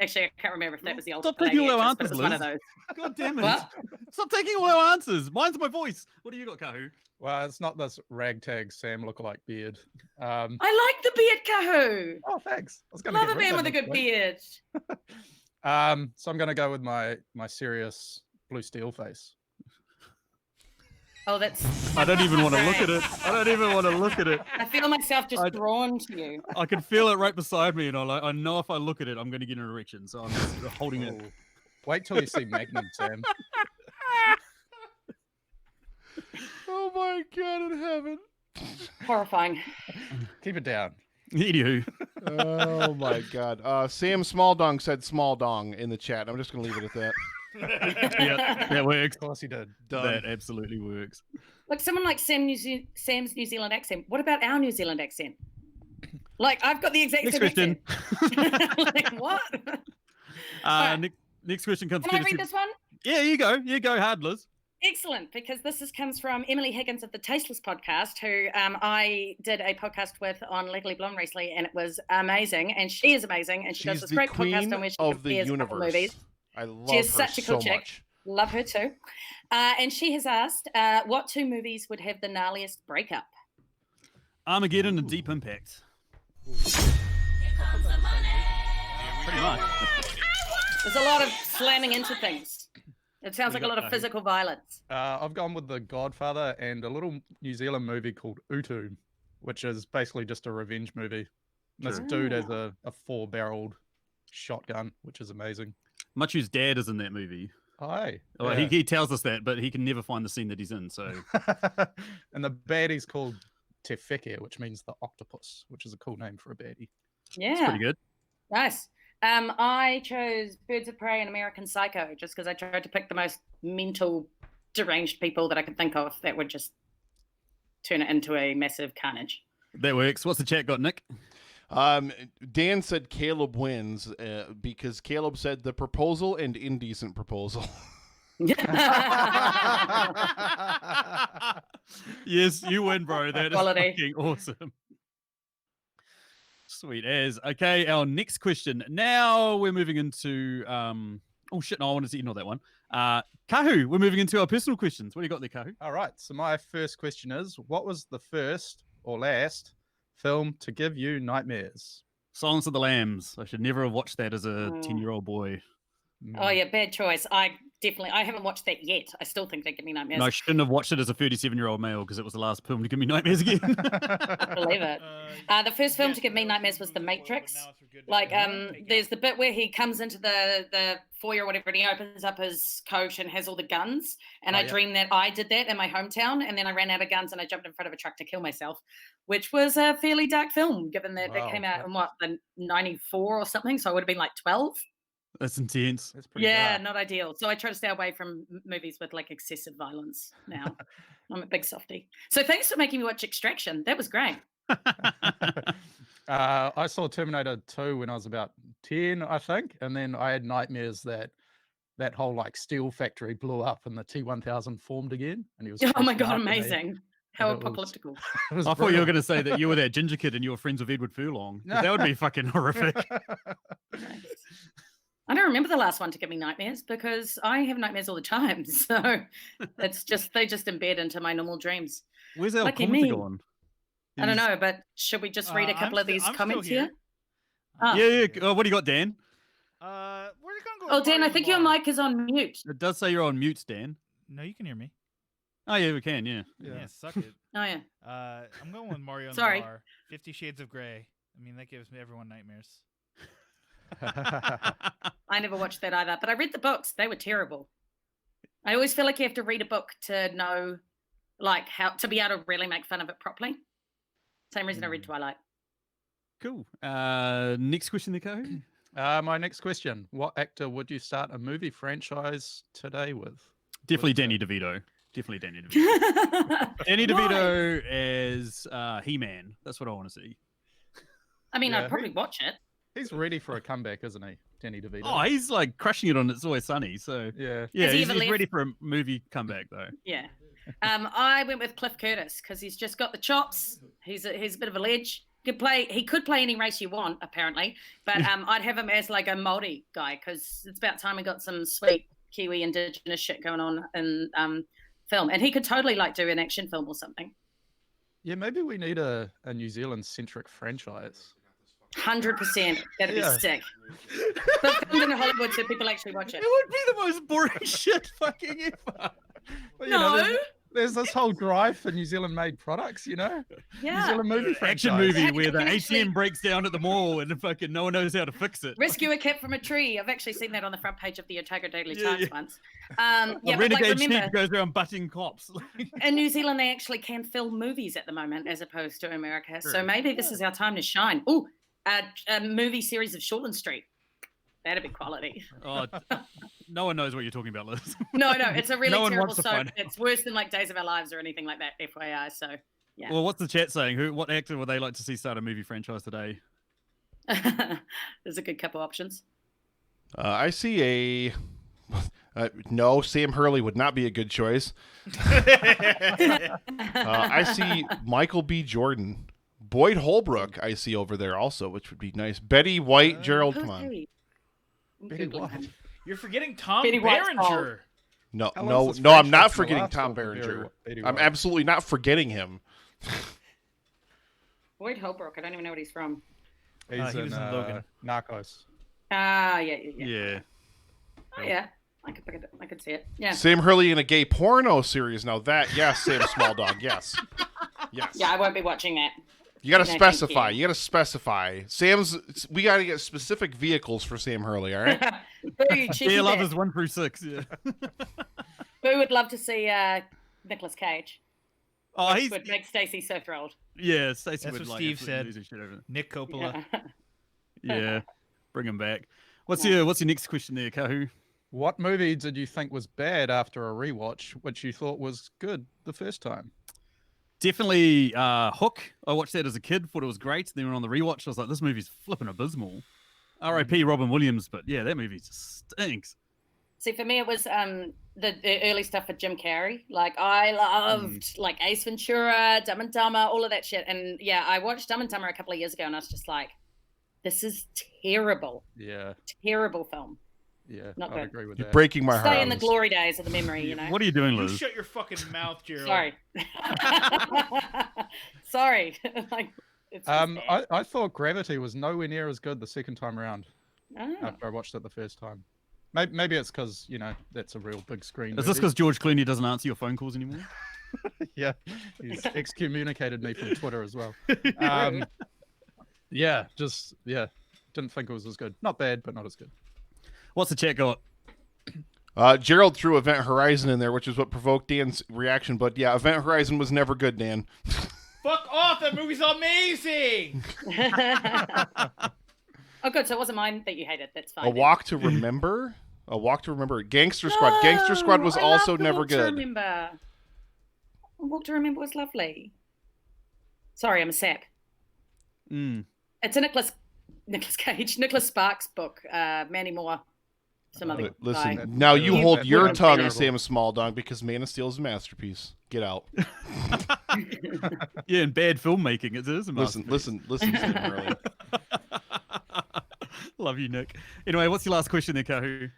Actually, I can't remember if that was the old Stop taking lady all our actress, but it answers, was one of Liz. those. God damn it. What? Stop taking all our answers. Mine's my voice. What do you got, Kahu? Well, it's not this ragtag Sam lookalike beard. I like the beard, Kahu. Oh, thanks. I was going Love to a man with a good beard. So I'm going to go with my serious blue steel face. Oh, that's. I don't even want to look at it. I don't even want to look at it. I feel myself just I- drawn to you. I can feel it right beside me, and I know if I look at it, I'm going to get an erection. So I'm just holding it. Oh. Wait till you see Magnum, Sam. Oh my God in heaven. Horrifying. Keep it down. Anywho, Oh my God. Sam Small Dong said small dong in the chat. I'm just gonna leave it at that. yeah, that works. Of course he did. Done. That absolutely works. Like someone like Sam's New Zealand accent. What about our New Zealand accent? Like I've got the exact Next same question. accent. Like what? Alright. Next question comes. Can I courtesy- read this one? Yeah, you go. You go hard, Liz. Excellent, because comes from Emily Higgins of the Tasteless podcast, who I did a podcast with on Legally Blonde recently, and it was amazing. And she is amazing, and she does She's this the great podcast queen on where she of the compares couple universe. movies. I love She is her such a cool so chick. much. Love her too. And she has asked, what two movies would have the gnarliest breakup? Armageddon and Deep Impact. Pretty much. There's a lot of slamming into things. It sounds We like a got lot of Kahu. physical violence. I've gone with The Godfather and a little New Zealand movie called Utu, which is basically just a revenge movie. This Sure. dude has a 4-barreled shotgun, which is amazing. Machu's dad is in that movie. Hi. Well, he tells us that, but he can never find the scene that he's in. So And the baddie's called Te Wheke, which means the octopus, which is a cool name for a baddie. it's Yeah, pretty good. nice. I chose Birds of Prey and American Psycho just because I tried to pick the most mental, deranged people that I could think of that would just turn it into a massive carnage. That works. What's the chat got, Nick? Dan said Caleb wins because Caleb said the proposal and indecent proposal. Yes, you win, bro. That is Quality. fucking awesome. Sweet as. Okay, our next question. Now we're moving into oh shit, no, I wanted to ignore that one. Kahu, we're moving into our personal questions. What do you got there, Kahu? All right. So my first question is, what was the first or last film to give you nightmares? Silence of the Lambs. I should never have watched that as a Mm. 10-year-old boy. Oh yeah, bad choice. I haven't watched that yet. I still think they give me nightmares. No, I shouldn't have watched it as a 37-year-old male because it was the last film to give me nightmares again. I believe it. The first film to give me nightmares was The Matrix. Like, there's the bit where he comes into the foyer or whatever, and he opens up his coat and has all the guns. And Oh, I yeah. dreamed that I did that in my hometown, and then I ran out of guns and I jumped in front of a truck to kill myself, which was a fairly dark film, given that Wow. it came out in the 94 or something. So I would have been like 12. That's intense. That's pretty Yeah, dark. not ideal. So I try to stay away from movies with like excessive violence now. I'm a big softie. So thanks for making me watch Extraction. That was great. I saw Terminator 2 when I was about 10, I think, and then I had nightmares that whole like steel factory blew up and the T-1000 formed again, and he was. Oh my chasing God, after me. amazing. How it was- apocalyptic. It was I thought you were brutal. going to say that you were that ginger kid and you were friends with Edward Furlong. 'Cause that would be fucking horrific. I don't remember the last one to give me nightmares because I have nightmares all the time. So it's just they just embed into my normal dreams. Where's our Lucky commenter me. gone? I don't He's- know, but should we just read a couple of these I'm comments still here? Oh. Yeah. What do you got, Dan? We're gonna go. Oh, with Dan, I Mario think your Lamar. mic is on mute. It does say you're on mute, Dan. No, you can hear me. Oh yeah, we can. Yeah. Yeah, suck it. Oh yeah. I'm going with Mario Sorry. Lamar. 50 Shades of Grey. I mean, that gives everyone nightmares. I never watched that either, but I read the books. They were terrible. I always feel like you have to read a book to know, like, how to be able to really make fun of it properly. Same reason I read Twilight. Cool. Next question, there, Kahu. My next question: what actor would you start a movie franchise today with? Definitely Danny DeVito. Definitely Danny DeVito. Danny Why? DeVito as He-Man. That's what I want to see. I mean, Yeah. I'd probably watch it. He's ready for a comeback, isn't he? Danny DeVito. Oh, he's like crushing it on It's Always Sunny. So yeah. yeah, Has he he's ever left? ready for a movie comeback though. Yeah. I went with Cliff Curtis because he's just got the chops. He's a bit of a ledge. He could play any race you want, apparently. But I'd have him as like a Māori guy because it's about time we got some sweet Kiwi Indigenous shit going on in film. And he could totally like do an action film or something. Yeah, maybe we need a New Zealand-centric franchise. 100%. That'd Yeah. be sick. But filmed in Hollywood so people actually watch it. It would be the most boring shit fucking ever. Well, No. there's this whole drive for New Zealand-made products, New Yeah. Zealand movie Action franchise. movie where the Can ATM actually- breaks down at the mall and fucking no one knows how to fix it. Rescue a cat from a tree. I've actually seen that on the front page of the Otago Daily Yeah, Times yeah. once. A But renegade like, chief remember, goes around butting cops. in New Zealand, they actually can film movies at the moment as opposed to America. So True. maybe this is our time to shine. Oh, a movie series of Shortland Street. That'd be quality. Oh, no one knows what you're talking about, Liz. No, it's a really No one terrible wants to soap. find out. It's worse than like Days of Our Lives or anything like that, FYI. So, yeah. Well, what's the chat saying? What actor would they like to see start a movie franchise today? There's a good couple options. I see no, Sam Hurley would not be a good choice. I see Michael B. Jordan. Boyd Holbrook I see over there also, which would be nice. Betty White, Gerald, Who's come on. he? I'm Betty Googling White. him. You're forgetting Tom Betty White's Berenger. No, How no, long's this no, I'm franchise not gonna forgetting last Tom for Betty Berenger. Betty I'm White? absolutely not forgetting him. Boyd Holbrook. I don't even know what he's from. He's he was in Logan. Narcos. Yeah. Yeah. Oh, yeah. I could see it. Yeah. Sam Hurley in a gay porno series. Now that, yes, Sam Small Dog, yes. Yes. Yeah, I won't be watching that. You got to No, thank specify. you. You got to specify. We got to get specific vehicles for Sam Hurley, all right? Boo, cheeky Dear bit. lovers 1 through 6. Yeah. Boo would love to see Nicolas Cage. Oh, Which he's would make Stacey so thrilled. yeah. Stacey That's would what like Steve absolutely said. lose his shit over it. Nick Coppola. Yeah. Yeah, bring him back. What's your next question there, Kahu? What movie did you think was bad after a rewatch, which you thought was good the first time? Definitely Hook. I watched that as a kid, thought it was great. Then on the rewatch, I was like, this movie's flipping abysmal. R.I.P. Robin Williams, but yeah, that movie just stinks. See, for me, it was the early stuff with Jim Carrey. Like, I loved like Ace Ventura, Dumb and Dumber, all of that shit. And yeah, I watched Dumb and Dumber a couple of years ago, and I was just like, this is terrible, Yeah, terrible film. yeah, Not I'd good. agree with You're that. breaking my heart. Stay in the on this. glory days of the memory, you know. What are you doing, You Liz? shut your fucking mouth, Gerald. Sorry. Sorry. Like, it's just bad. I thought Gravity was nowhere near as good the second time around Oh. after I watched it the first time. Maybe it's because that's a real big screen. Is this movie. because George Clooney doesn't answer your phone calls anymore? Yeah, he's excommunicated me from Twitter as well. Yeah, didn't think it was as good. Not bad, but not as good. What's the chat got? Gerald threw Event Horizon in there, which is what provoked Dan's reaction. But yeah, Event Horizon was never good, Dan. Fuck off! That movie's amazing. Oh, good. So it wasn't mine that you hated. That's fine. A Walk to Remember? A Walk to Remember. Gangster Squad. Gangster Squad was I also love The never Walk to good. Remember. A Walk to Remember was lovely. Sorry, I'm a sap. Mm. It's a Nicholas Sparks book. Manny Moore. Some other Listen, guy. now you You- hold your you- tongue, terrible. Sam Small Dog, because Man of Steel is a masterpiece. Get out. Yeah, and bad filmmaking. It is a Listen, masterpiece. Sam Hurley. Love you, Nick. Anyway, what's your last question there, Kahu?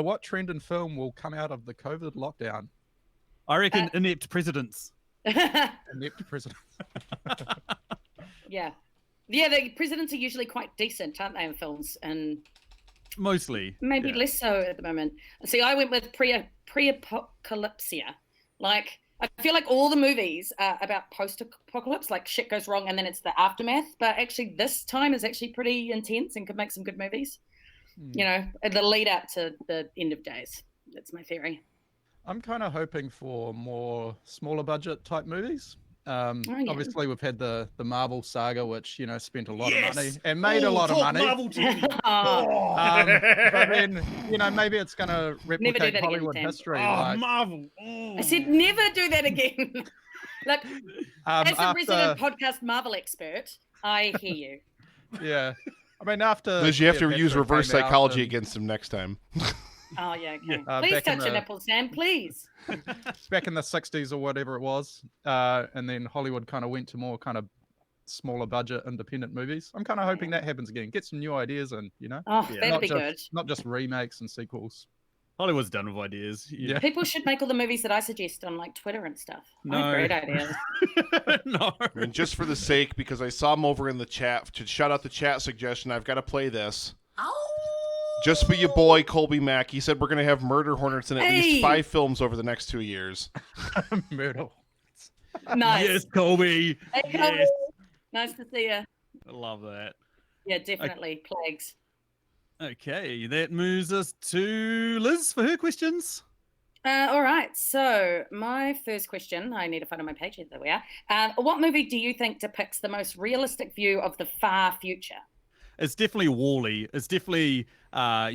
What trend in film will come out of the COVID lockdown? I reckon inept presidents. Inept president. Yeah. Yeah, the presidents are usually quite decent, aren't they, in films? And Mostly. maybe yeah. less so at the moment. See, I went with pre-apocalypsia. Like, I feel like all the movies are about post-apocalypse, like shit goes wrong and then it's the aftermath. But actually, this time is actually pretty intense and could make some good movies. You know, the lead up to the end of days. That's my theory. I'm kind of hoping for more smaller budget type movies. yeah. Obviously, we've had the Marvel saga, which spent a lot Yes! of money and made a lot of talk money. Marvel TV. But then maybe it's going to Never do replicate that again, Hollywood Sam. history. Oh, like, Marvel. I said never do that again. Look, as a resident podcast Marvel expert, I hear you. Yeah. I mean, after Liz, you have The to use Adventure reverse came out psychology and against him next time. Oh yeah, okay. Yeah, Please back in touch your the- nipples, Sam. Please. back in the 60s or whatever it was, and then Hollywood kind of went to more kind of smaller budget independent movies. I'm kind of hoping that happens again. Get some new ideas and, Oh, Yeah. that'd not be just, good. not just remakes and sequels. Hollywood's done with ideas. Yeah. People should make all the movies that I suggest on like Twitter and stuff. No. Great ideas. No. I mean, just for the sake, because I saw him over in the chat, to shout out the chat suggestion, I've got to play this. Just for your boy, Colby Mack. He said we're going to have Murder Hornets in at Hey! least 5 films over the next 2 years. Myrtle. Nice. Yes, Colby. Hey, Yes. Colby. Nice to see you. I love that. Yeah, definitely. Plagues. Okay, that moves us to Liz for her questions. All right. So my first question, I need to find on my page. There we are. What movie do you think depicts the most realistic view of the far future? It's definitely Wall-E. It's definitely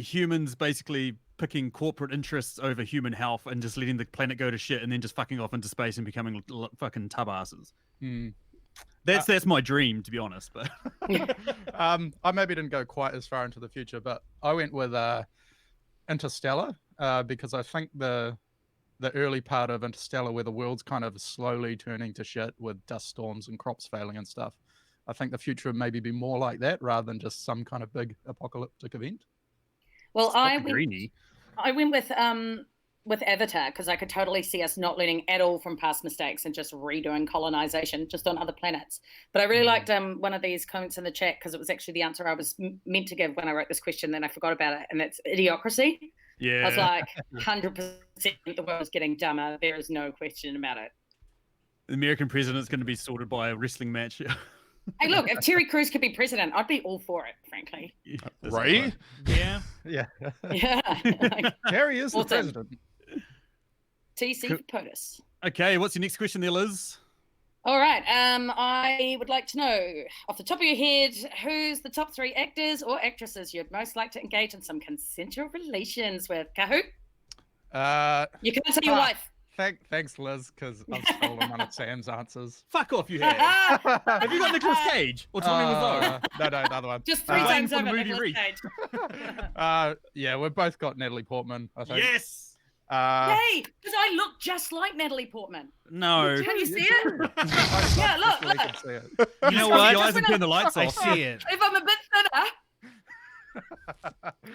humans basically picking corporate interests over human health and just letting the planet go to shit and then just fucking off into space and becoming fucking tub asses. That's my dream, to be honest. But I maybe didn't go quite as far into the future, but I went with Interstellar because I think the early part of Interstellar, where the world's kind of slowly turning to shit with dust storms and crops failing and stuff, I think the future would maybe be more like that rather than just some kind of big apocalyptic event. Well, I greeny. went with Avatar because I could totally see us not learning at all from past mistakes and just redoing colonization just on other planets. But I really liked one of these comments in the chat because it was actually the answer I was meant to give when I wrote this question, then I forgot about it, and it's idiocracy. Yeah. I was like, 100% the world's getting dumber. There is no question about it. The American president's going to be sorted by a wrestling match. Hey, look, if Terry Crews could be president, I'd be all for it, frankly. Right? Yeah. Yeah. Yeah. Like, Harry is the Awesome. president. TC for POTUS. Okay, what's your next question there, Liz? All right. I would like to know, off the top of your head, who's the top 3 actors or actresses you'd most like to engage in some consensual relations with? Kahu? You can't say your wife. Thanks, Liz, because I've stolen one of Sam's answers. Fuck off, you have. Have you got Nicolas Cage or Tommy Wiseau? No, the other one. Just 3 Playing times for the over movie Nicolas Reach. Cage. Yeah, we've both got Natalie Portman, I think. Yes. Hey, because I look just like Natalie Portman. No. Can you see it? Yeah, look, Definitely look. can see it. You know Just what? when Your eyes and I- turn the lights I off. see it. If I'm a bit thinner.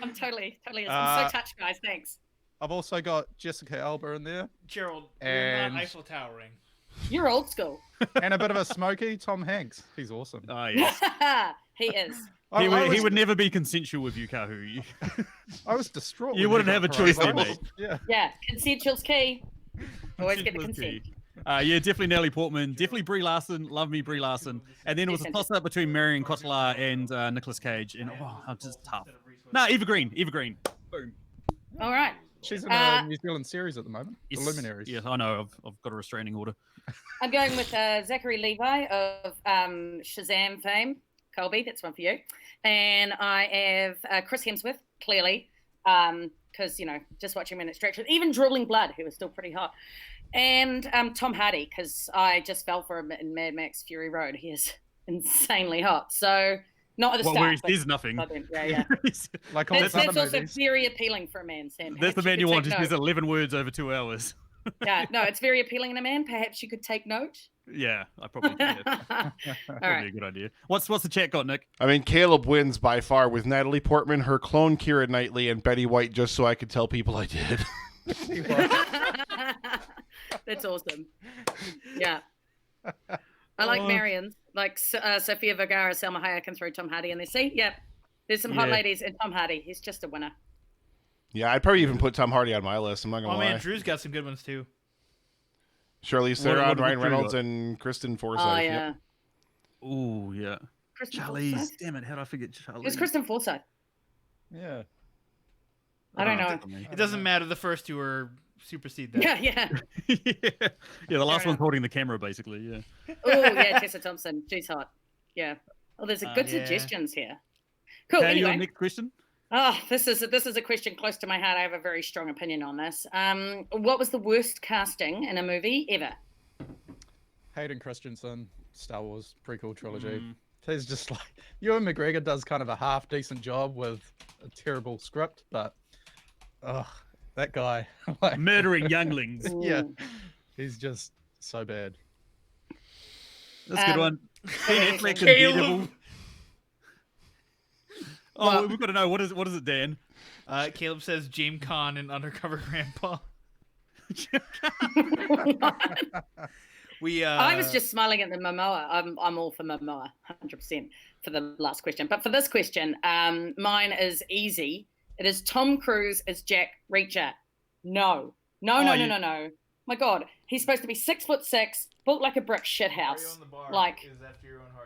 I'm totally. I'm so touched, guys. Thanks. I've also got Jessica Alba in there, Gerald, you're And- not Eiffel Towering. You're old school. and a bit of a smoky, Tom Hanks. He's awesome. Oh, yes. He is. He I would was, never be consensual with you, Kahu. I was distraught. You when wouldn't he have a got choice there, coronavirus. mate. Yeah. Yeah, consensual's key. Always get the Consent was consent. key. Yeah, definitely Natalie Portman. Definitely Brie Larson. Love me, Brie Larson. And then it was a toss-up between Marion Cotillard and Nicolas Cage. And I'm just tough. No, Eva Green. Eva Green. Boom. All right. She's in a New Zealand series at the moment. Yes. The Luminaries. Yes, I know. I've got a restraining order. I'm going with Zachary Levi of Shazam fame. Colby, that's one for you. And I have Chris Hemsworth, clearly, because, just watching him in Extraction. Even Drooling Blood, who was still pretty hot. And Tom Hardy, because I just fell for him in Mad Max Fury Road. He is insanely hot. So, not at the Well, start. where but there's nothing. by then, yeah. Like all That's, his other that's also movies. very appealing for a man, Sam. That's the Perhaps man you could want. take There's note. 11 words over 2 hours. Yeah, no, it's very appealing in a man. Perhaps you could take note. Yeah, I probably could. All Probably right. a good idea. What's the chat got, Nick? I mean, Caleb wins by far with Natalie Portman, her clone Keira Knightley, and Betty White, just so I could tell people I did. That's awesome. Yeah. I like Marion's, like Sofia Vergara, Selma Hayek, and throw Tom Hardy in there. See? Yeah. There's some hot Yeah. ladies, and Tom Hardy, he's just a winner. Yeah, I'd probably even put Tom Hardy on my list. I'm not gonna Oh lie. man, Drew's got some good ones too. Charlize What Theron, did Ryan Drew Reynolds, got? and Kristen Forsythe. Oh, Yep. yeah. Oh, yeah. Kristen Charlize. Forsythe? Damn it. How did I forget Charlize? Who's Kristen Forsythe? Yeah. I don't know. It doesn't matter. The first two are supersede that. Yeah, yeah. Yeah, the last Fair one's holding the camera, basically, yeah. Oh, yeah, Tessa Thompson. She's hot. Yeah. Oh, there's a good Yeah. suggestions here. Cool. Okay, your Anyway. next question? Oh, this is a question close to my heart. I have a very strong opinion on this. What was the worst casting in a movie ever? Hayden Christensen, Star Wars prequel trilogy. He's just like Ewan McGregor does kind of a half decent job with a terrible script, but that guy, like, Murdering younglings. yeah, he's just so bad. That's a good one. Ben Affleck and Caleb. Daredevil. Oh, we've got to know what is it, Dan? Caleb says James Caan and Undercover Grandpa. I was just smiling at the Momoa. I'm all for Momoa, 100% for the last question. But for this question, mine is easy. It is Tom Cruise as Jack Reacher. No. My God, he's supposed to be 6'6", built like a brick shithouse,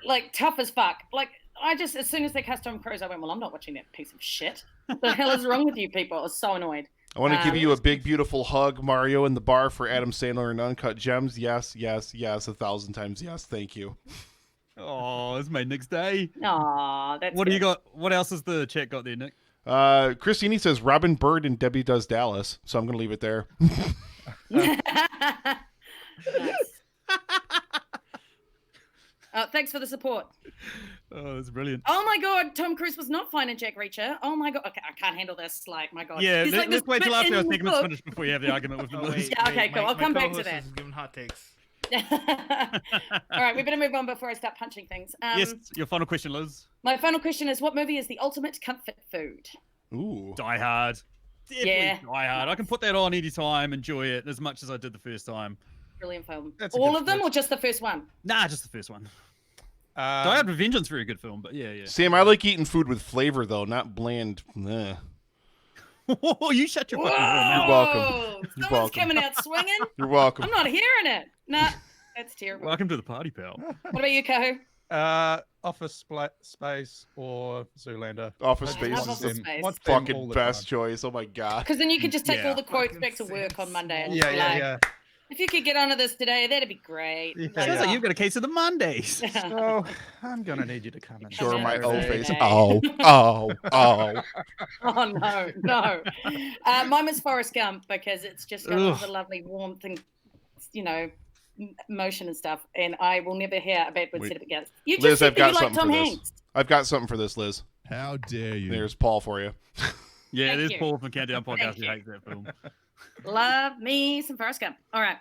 like tough as fuck. Like as soon as they cast Tom Cruise, I went, well, I'm not watching that piece of shit. The hell is wrong with you people? I was so annoyed. I want to give you a big, beautiful hug, Mario, in the bar for Adam Sandler and Uncut Gems. Yes, 1,000 times yes. Thank you. Oh, it's my next day. Aw, that's What do you good. got? What else has the chat got there, Nick? Christine says Robin Bird and Debbie Does Dallas, so I'm going to leave it there. Nice. Thanks for the support. Oh, that's brilliant. Oh my God, Tom Cruise was not fine in Jack Reacher. Oh my God, okay, I can't handle this. Like, my God. Yeah, He's like let's this wait till bit after our in the segment's book. finished before you have the argument with Liz. Yeah, okay, cool. I'll come back to co-host that. is giving hot takes. All right, we better move on before I start punching things. Yes, your final question, Liz. My final question is, what movie is the ultimate comfort food? Ooh. Die Hard. Definitely Yeah. Die Hard. I can put that on anytime, enjoy it as much as I did the first time. Brilliant film. That's a All good of them choice. or just the first one? Nah, just the first one. Die Hard with Vengeance, very good film, but yeah. Sam, I like eating food with flavor, though, not bland. Nah. You shut your fucking mouth. You're welcome. Whoa, You're someone's welcome. coming out swinging. You're welcome. I'm not hearing it. Nah, that's terrible. Welcome to the party, pal. What about you, Kahu? Office Space or Zoolander. Office I Space love is Office the Space. Watch them all fucking the best time. choice. Oh my god. Because then you could just take Yeah. all the quotes Fucking back to work on Monday. And Yeah, just be like, yeah. If you could get onto this today, that'd be great. Yeah, Like, Sounds like you've got a case of the Mondays. So I'm gonna need you to come in. Sure, my Yeah, old okay. face. Oh. Oh no. Mine was Forrest Gump because it's just got all Ugh. the lovely warmth and motion and stuff. And I will never hear a bad word Wait. said against. You just Liz, said I've that you got like something Tom for this. Hanks. I've got something for this, Liz. How dare you? There's Paul for you. Yeah, Thank there's you. Paul from Countdown Podcast Thank who you. hates that film. Love me some Forrest Gump. All right.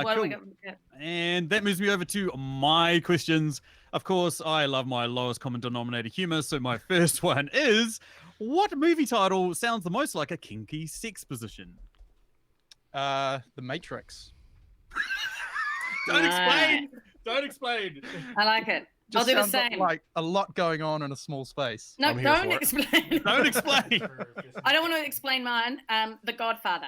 What do we Cool. got? And that moves me over to my questions. Of course, I love my lowest common denominator humor. So my first one is, what movie title sounds the most like a kinky sex position? The Matrix. Don't Nice. explain. Don't explain. I like it. Just I'll do the sounds same. like a lot going on in a small space. No, I'm here don't for it. explain. Don't explain. I don't want to explain mine. The Godfather.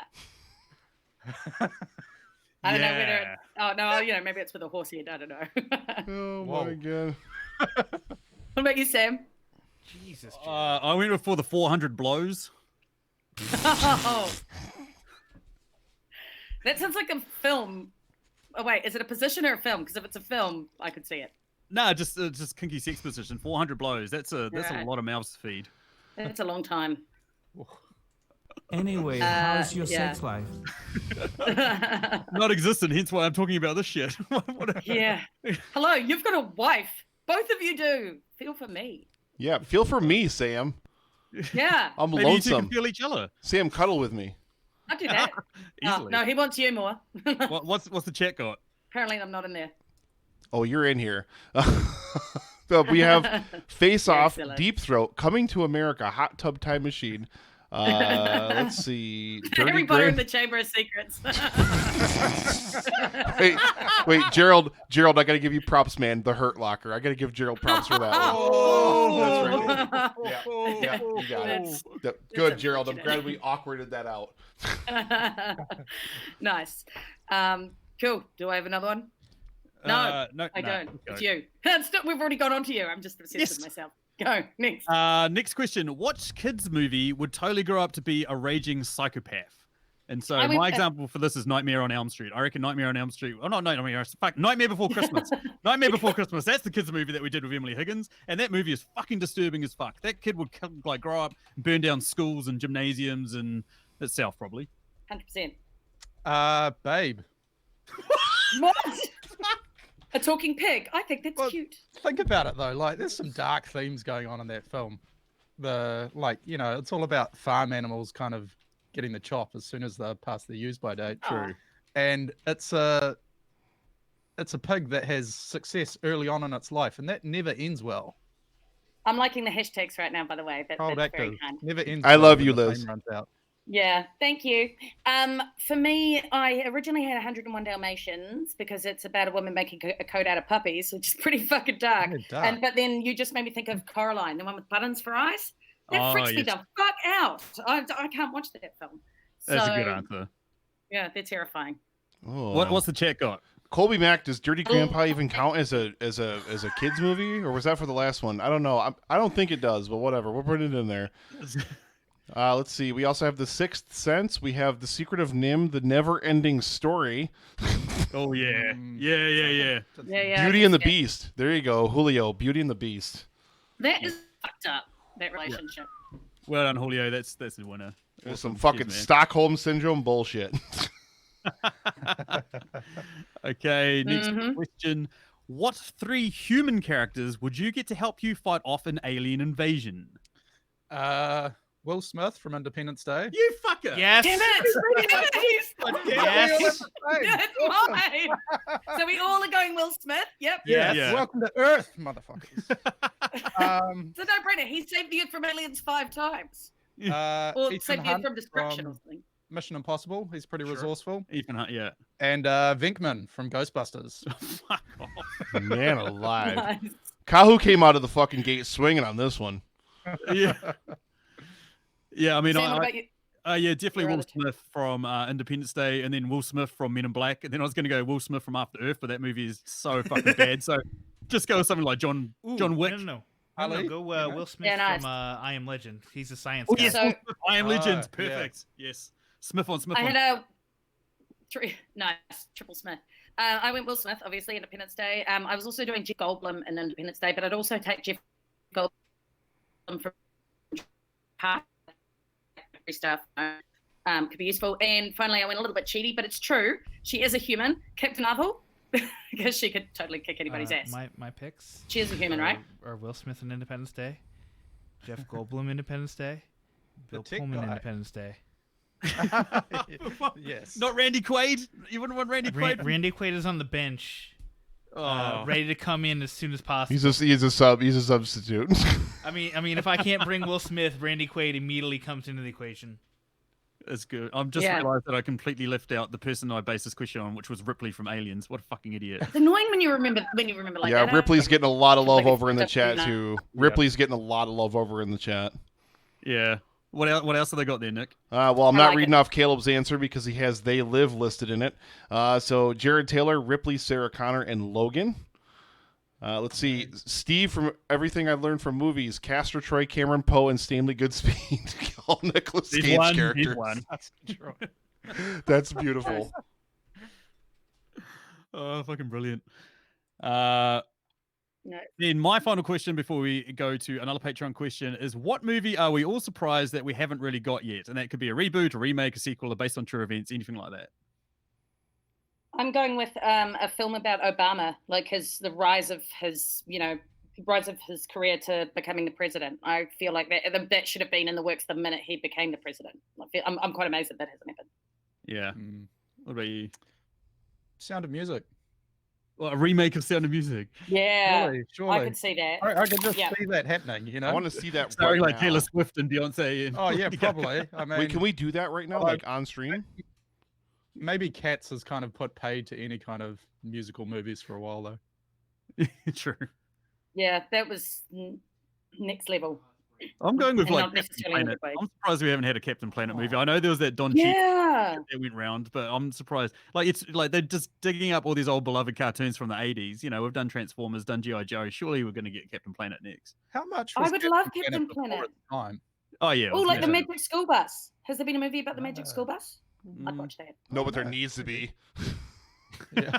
I don't know whether it, oh no, maybe it's with a horse head. I don't know. Oh Whoa. my god. What about you, Sam? Jesus. I went for the 400 blows. Oh. That sounds like a film. Oh wait, is it a position or a film? Because if it's a film, I could see it. No, just kinky sex position. 400 blows. That's a Right. lot of mouths to feed. It's a long time. Anyway, how's your yeah. sex life? Not existent. Hence why I'm talking about this shit. What- Yeah. Hello, you've got a wife. Both of you do. Feel for me. Yeah, feel for me, Sam. Yeah, I'm Maybe you two lonesome. can feel each other Sam, cuddle with me. I'll do that. Oh, easily. no, he wants you more. What's the chat got? Apparently, I'm not in there. Oh, you're in here. So we have Face Very Off, silly. Deep Throat, Coming to America, Hot Tub Time Machine. Let's see. Harry Dirty Potter in Grand. the Chamber of Secrets. Wait, Gerald, I gotta give you props, man. The Hurt Locker. I gotta give Gerald props for that one. Oh, that's right. Yeah, you got That's- it. Good, Gerald. I'm glad we awkwarded that out. Nice. Cool. Do I have another one? No, I don't. go. It's you. We've already gone on to you. I'm just obsessed Yes. with myself. Go next. Next question. What kids movie would totally grow up to be a raging psychopath? And so I would- my example for this is Nightmare on Elm Street. I reckon Nightmare on Elm Street. Oh, not Nightmare. Fuck, Nightmare Before Christmas. Nightmare Before Christmas. That's the kids movie that we did with Emily Higgins, and that movie is fucking disturbing as fuck. That kid would grow up, and burn down schools and gymnasiums and itself probably. 100%. Babe. What? A talking pig. I think that's Well, cute. Think about it though. Like, there's some dark themes going on in that film. It's all about farm animals kind of getting the chop as soon as they're past the use by date. True. And it's a pig that has success early on in its life, and that never ends well. I'm liking the hashtags right now, by the way. That's very Active kind. never ends. I well love when you, the Liz. flame runs out. Yeah, thank you. For me, I originally had 101 Dalmatians because it's about a woman making a coat out of puppies, which is pretty fucking dark. Yeah, dark. But then you just made me think of Coraline, the one with buttons for eyes. That Oh, freaks me yes. the fuck out. I can't watch that film. That's a good So, answer. Yeah, they're terrifying. Oh. What's the chat got? Colby Mack? Does Dirty Grandpa even count as a kids movie, or was that for the last one? I don't know. I don't think it does, but whatever. We'll put it in there. Let's see. We also have The Sixth Sense. We have The Secret of Nim, The Never-Ending Story, Oh yeah, Mm. yeah. Yeah. Beauty and the yeah. Beast. There you go, Julio. Beauty and the Beast. That is fucked up, that relationship. Well done, Julio. That's the winner. There's some Cheers, fucking man. Stockholm Syndrome bullshit. Okay, next Mhm. question. What 3 human characters would you get to help you fight off an alien invasion? Will Smith from Independence Day. You fucker! Yes. Damn it! Yes. That's mine. So we all are going Will Smith. Yep. Yes. Yeah. Welcome to Earth, motherfuckers. It's a no-brainer. He saved the Earth from aliens 5 times. Or Ethan saved the Earth Hunt from destruction or from something. Mission Impossible. He's pretty resourceful. Ethan Hunt, yeah. And Vinkman from Ghostbusters. Fuck off. Man alive. Nice. Kahu came out of the fucking gate swinging on this one. Yeah. Yeah, I mean, Sam, what about you? yeah, definitely Your Will other two. Smith from Independence Day, and then Will Smith from Men in Black, and then I was going to go Will Smith from After Earth, but that movie is so fucking bad. So just go with something like John Wick. No. Ali? Go Yeah. Will Smith Yeah, nice. from I Am Legend. He's a science Oh guy. yes, So- Will Smith, I Am Legend. yeah. Perfect. Yes, Smith on Smith I on. had a triple Smith. I went Will Smith, obviously, Independence Day. I was also doing Jeff Goldblum in Independence Day, but I'd also take Jeff Goldblum from stuff. Could be useful. And finally, I went a little bit cheaty, but it's true. She is a human, Captain Marvel, because she could totally kick anybody's ass. My picks. She is a human, right? Or Will Smith in Independence Day, Jeff Goldblum Independence Day, Bill tech Pullman guy. Independence Day. Yes. Not Randy Quaid. You wouldn't want Randy Quaid. Randy Quaid is on the bench, Oh. ready to come in as soon as possible. He's a substitute. I mean, if I can't bring Will Smith, Randy Quaid immediately comes into the equation. It's good. I'm just Yeah. realised that I completely left out the person I based this question on, which was Ripley from Aliens. What a fucking idiot. It's annoying when you remember like Yeah, that. Ripley's getting a lot of love Like, over in the it's chat definitely too. Ripley's getting a lot of love over in the chat. Yeah. What else have they got there, Nick? Well, I'm I not like reading it. off Caleb's answer because he has They Live listed in it. So Jared Taylor, Ripley, Sarah Connor, and Logan. Let's see. Steve from Everything I Learned from Movies, Castor Troy, Cameron Poe, and Stanley Goodspeed. All Nicolas He's Cage one. characters. He's one. That's true. That's beautiful. Oh, fucking brilliant. No. Then my final question before we go to another Patreon question is, what movie are we all surprised that we haven't really got yet? And that could be a reboot, a remake, a sequel, or based on true events, anything like that. I'm going with a film about Obama, like the rise of his career to becoming the president. I feel like that should have been in the works the minute he became the president. I'm quite amazed that hasn't happened. Yeah. What about you? Sound of Music. Well, a remake of Sound of Music. Yeah, Surely. I could see that. I could just Yeah. see that happening, you know? I want to see that Starring right like now. Taylor Swift and Beyonce. And Oh, yeah, Lady probably. I mean, Wait, can we do that right now, like on stream? maybe Cats has kind of put paid to any kind of musical movies for a while, though. Gaga. True. Yeah, that was next level. I'm going with And like not Captain necessarily in a Planet. good way. I'm surprised we haven't had a Captain Planet movie. I know there was that Don Cheadle Yeah, that went round, but I'm surprised. Like it's like they're just digging up all these old beloved cartoons from the 80s. You know, we've done Transformers, done G.I. Joe. Surely we're going to get Captain Planet next. How much I was would love before Captain at Planet. the time? Oh yeah. it Oh, was like the massive. Magic School Bus. Has there been a movie about the Magic School Bus? I'd Mm. watch that. No, but there needs to be. Yeah.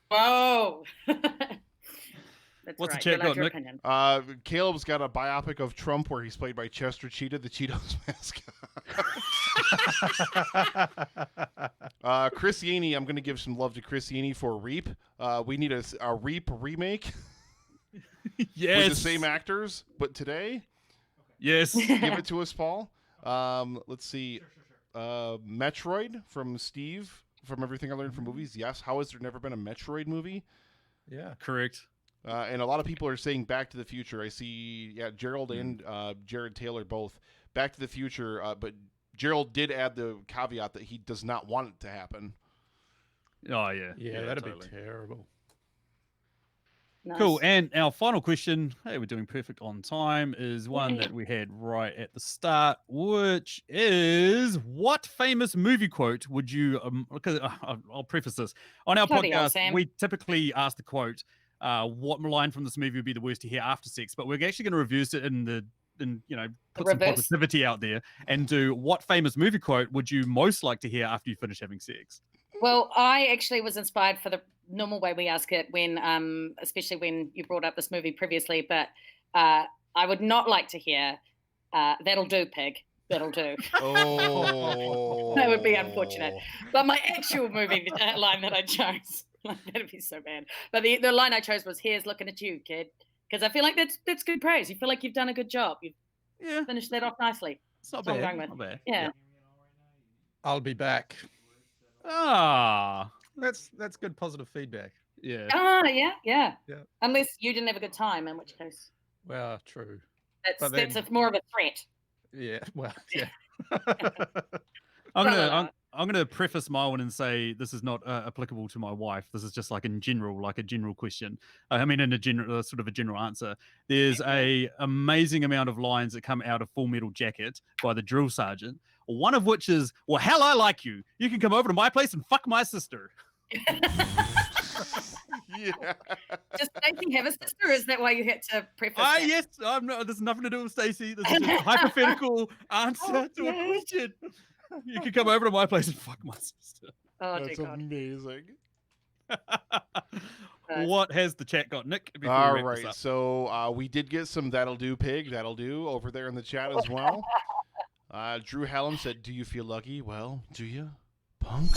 Whoa. That's What's the right. chat You're allowed got, your Nick? opinion. Caleb's got a biopic of Trump where he's played by Chester Cheetah, the Cheetos mascot. Chris Yaney, I'm going to give some love to Chris Yaney for Reap. We need a Reap remake Yes. with the same actors, but today. Yes. Give it to us, Paul. Let's see. Metroid from Steve from Everything I Learned from Movies. Yes. How has there never been a Metroid movie? Yeah. Correct. And a lot of people are saying Back to the Future. I see, Gerald and Jared Taylor both. Back to the Future, but Gerald did add the caveat that he does not want it to happen. Oh, yeah. Yeah, that'd totally. be terrible. Nice. Cool. And our final question, hey, we're doing perfect on time, is one that we had right at the start, which is what famous movie quote would you, because I'll preface this. On our Bloody hell, podcast, Sam. we typically ask the quote, what line from this movie would be the worst to hear after sex, but we're actually going to reverse it and put some reverse. positivity out there and do what famous movie quote would you most like to hear after you finish having sex? Well, I actually was inspired for the normal way we ask it when, especially when you brought up this movie previously, but I would not like to hear, that'll do, pig, that'll do. Oh. That would be unfortunate. But my actual movie line that I chose, that'd be so bad. But the line I chose was, here's looking at you, kid. Because I feel like that's good praise. You feel like you've done a good job. You've finished that off nicely. It's not That's what bad. I'm going with. Not bad. Yeah. I'll be back. Ah. That's good positive feedback. Yeah. Ah, yeah. Yeah. Unless you didn't have a good time, in which case Well, true. that's But then- more of a threat. Yeah. Well, yeah. I'm gonna preface my one and say this is not applicable to my wife. This is just like in general, like a general question. I mean, in a general sort of a general answer. There's a amazing amount of lines that come out of Full Metal Jacket by the drill sergeant. One of which is, "Well, hell, I like you. You can come over to my place and fuck my sister." Yeah. Does Stacey have a sister? Or is that why you had to preface that? Yes, I'm not. There's nothing to do with Stacey. This is just a hypothetical answer to a question. You can come over to my place and fuck my sister. Oh, dear That's God. amazing. What has the chat got, Nick? before we All wrap this right, up? so we did get some That'll Do Pig, That'll Do over there in the chat as well. Drew Hallam said, "Do you feel lucky? Well, do you, punk?"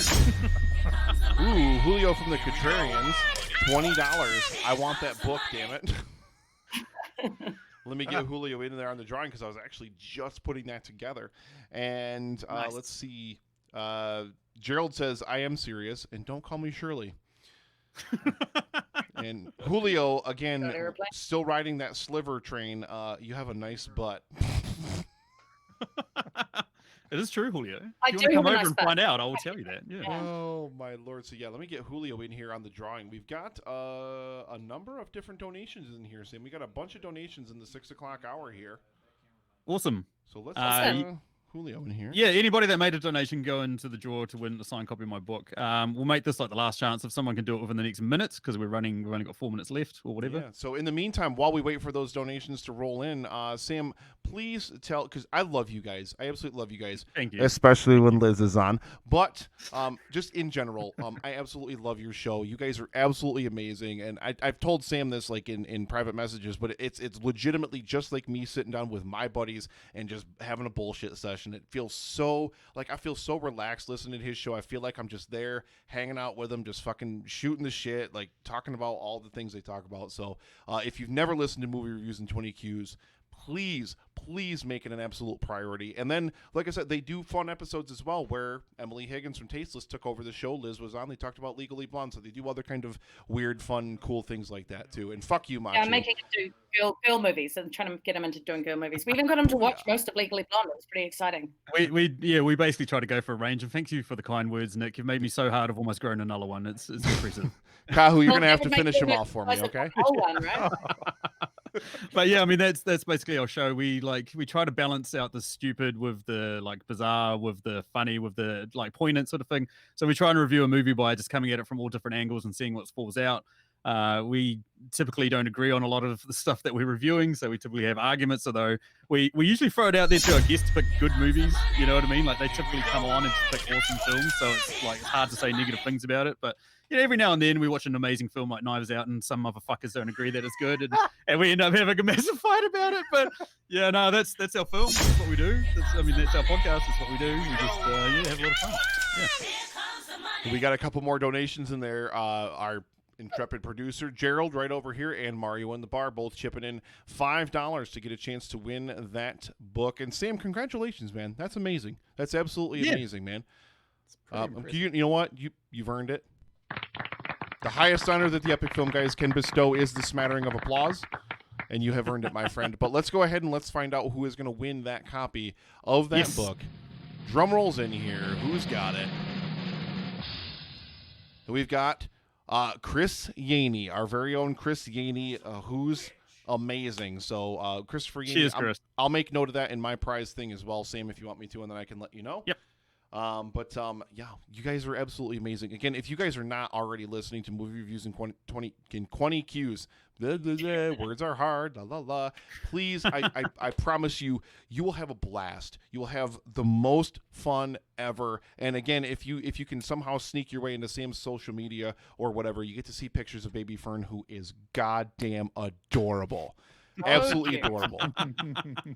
Ooh, Julio from the Contrarians, $20. I want that book, damn it. Let me get Julio in there on the drawing because I was actually just putting that together. And Nice. let's see. Gerald says, "I am serious, and don't call me Shirley." And Julio, again, Got airplane. still riding that sliver train. You have a nice butt. It is true, Julio. I If you do want to come have a over nice and butt. find out, I will tell you that. Yeah. Yeah. Oh, my Lord. So, yeah, let me get Julio in here on the drawing. We've got a number of different donations in here, Sam. We got a bunch of donations in the 6 o'clock hour here. Awesome. So let's Awesome. Julio in here. Yeah, anybody that made a donation go into the draw to win a signed copy of my book. We'll make this like the last chance if someone can do it within the next minute because we've only got 4 minutes left or whatever. Yeah. So in the meantime, while we wait for those donations to roll in, Sam, please tell, because I love you guys. I absolutely love you guys. Thank you. Especially when Liz is on. But just in general, I absolutely love your show. You guys are absolutely amazing. And I've told Sam this like in private messages, but it's legitimately just like me sitting down with my buddies and just having a bullshit session. It feels so, like, I feel so relaxed listening to his show. I feel like I'm just there hanging out with him, just fucking shooting the shit, like talking about all the things they talk about. So if you've never listened to movie reviews in 20 Qs, please make it an absolute priority. And then, like I said, they do fun episodes as well where Emily Higgins from Tasteless took over the show. Liz was on. They talked about Legally Blonde. So they do other kind of weird, fun, cool things like that too. And fuck you, Machi. Yeah, I'm making him do girl movies and trying to get him into doing girl movies. We even got him to watch most of Legally Blonde. It was pretty exciting. We basically try to go for a range. And thank you for the kind words, Nick. You've made me so hard. I've almost grown another one. It's impressive. Kahu, you're Well, going to have that to would finish make them it all for me, okay? a whole one, right? But yeah, I mean that's basically our show. We try to balance out the stupid with the like bizarre, with the funny, with the like poignant sort of thing. So we try and review a movie by just coming at it from all different angles and seeing what falls out. We typically don't agree on a lot of the stuff that we're reviewing, so we typically have arguments. Although we usually throw it out there to our guests to pick good movies. You know what I mean? Like they typically come on and just pick awesome films, so it's hard to say negative things about it. But you know, every now and then we watch an amazing film like Knives Out, and some motherfuckers don't agree that it's good, and we end up having a massive fight about it. But yeah, no, that's our film. That's what we do. That's our podcast. That's what we do. We just have a lot of fun. Yeah. We got a couple more donations in there. Our intrepid producer Gerald right over here and Mario in the bar both chipping in $5 to get a chance to win that book. And Sam, congratulations, man. That's amazing. That's absolutely amazing, man. You know what? You've earned it. The highest honor that the Epic Film Guys can bestow is the smattering of applause, and you have earned it, my friend. But let's go ahead and let's find out who is going to win that copy of that book. Drum rolls in here. Who's got it? We've got Chris Yaney, our very own Chris Yaney, who's amazing. So, Christopher Yaney, Cheers, Chris. I'll make note of that in my prize thing as well, Sam, if you want me to, and then I can let you know. Yep. Yeah, you guys are absolutely amazing. Again, if you guys are not already listening to movie reviews in 20 Qs, blah, blah, blah, words are hard, la la la. Please, I promise you, you will have a blast. You will have the most fun ever. And again, if you can somehow sneak your way into Sam's social media or whatever, you get to see pictures of Baby Fern, who is goddamn adorable. Absolutely adorable.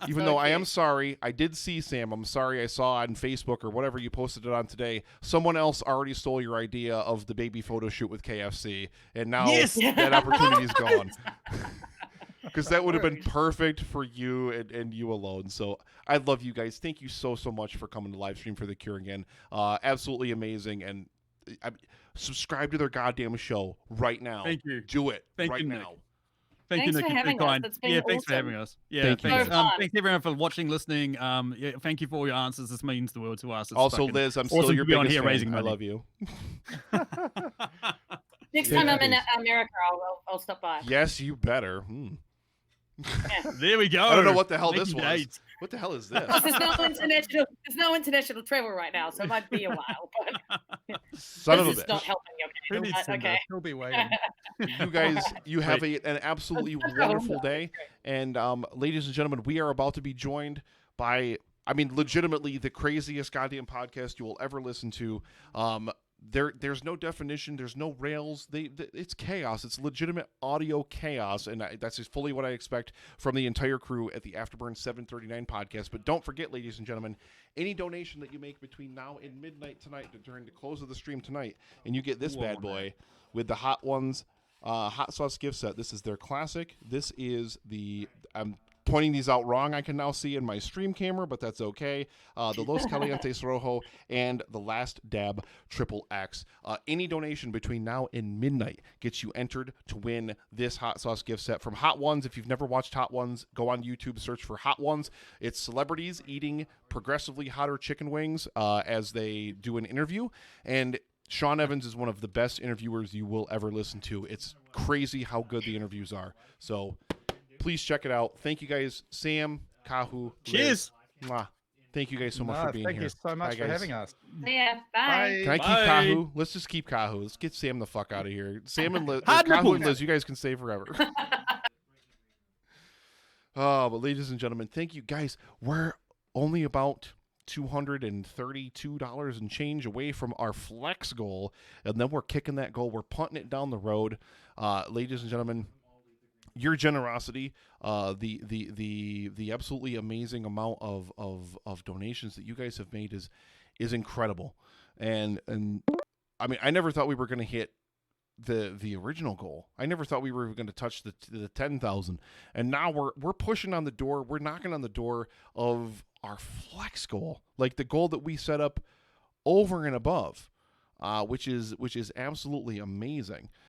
Even though I am sorry, I did see, Sam, I'm sorry, I saw on Facebook or whatever you posted it on today, someone else already stole your idea of the baby photo shoot with KFC, and now that opportunity is gone. Because that would have been perfect for you and you alone. So I love you guys. Thank you so much for coming to live stream for The Cure again. Absolutely amazing. And subscribe to their goddamn show right now. Thank you. Do it Thank right you, Nick. now. Thank you, Thanks Nick. for You're having kind. us. It's been Thanks for awesome. having us. Yeah, Thank you. thanks. So fun. Thanks everyone for watching, listening. Thank you for all your answers. This means the world to us. It's Also, fucking Liz, I'm awesome still your to be on biggest here fan. raising I money. love you. Next Yeah, time I'm in please. America, I'll stop by. Yes, you better. There we go. I don't know what the hell this Making was. dates. What the hell is this? There's no international travel right now, so it might be a while. But Son of a this is not bitch. helping. Who Okay. needs Tinder? Okay. He'll be waiting. You guys, you have an absolutely wonderful day. And ladies and gentlemen, we are about to be joined by, I mean, legitimately the craziest goddamn podcast you will ever listen to. There's no definition. There's no rails. It's chaos. It's legitimate audio chaos, and that's just fully what I expect from the entire crew at the Afterburn 739 podcast. But don't forget, ladies and gentlemen, any donation that you make between now and midnight tonight, during the close of the stream tonight, and you get this bad boy with the Hot Ones hot sauce gift set. This is their classic. This is I'm pointing these out wrong, I can now see in my stream camera, but that's okay. The Los Calientes Rojo and the Last Dab Triple X. Any donation between now and midnight gets you entered to win this hot sauce gift set from Hot Ones. If you've never watched Hot Ones, go on YouTube, search for Hot Ones. It's celebrities eating progressively hotter chicken wings as they do an interview. And Sean Evans is one of the best interviewers you will ever listen to. It's crazy how good the interviews are. So please check it out. Thank you guys, Sam, Kahu. Cheers. Liz. Mwah. Thank you guys so much for being Thank here. you so much Bye, for guys. having us. Yeah. Bye. Can I keep Bye. Kahu? Let's just keep Kahu. Let's get Sam the fuck out of here. Sam and Liz, Hard Kahu nipple. and Liz, you guys can stay forever. Oh, but ladies and gentlemen, thank you guys. We're only about $232 and change away from our flex goal, and then we're kicking that goal. We're punting it down the road. Ladies and gentlemen, your generosity, the absolutely amazing amount of donations that you guys have made is incredible. And I mean, I never thought we were going to hit the original goal. I never thought we were going to touch the 10,000. And now we're pushing on the door. We're knocking on the door of our flex goal, like the goal that we set up over and above, which is absolutely amazing.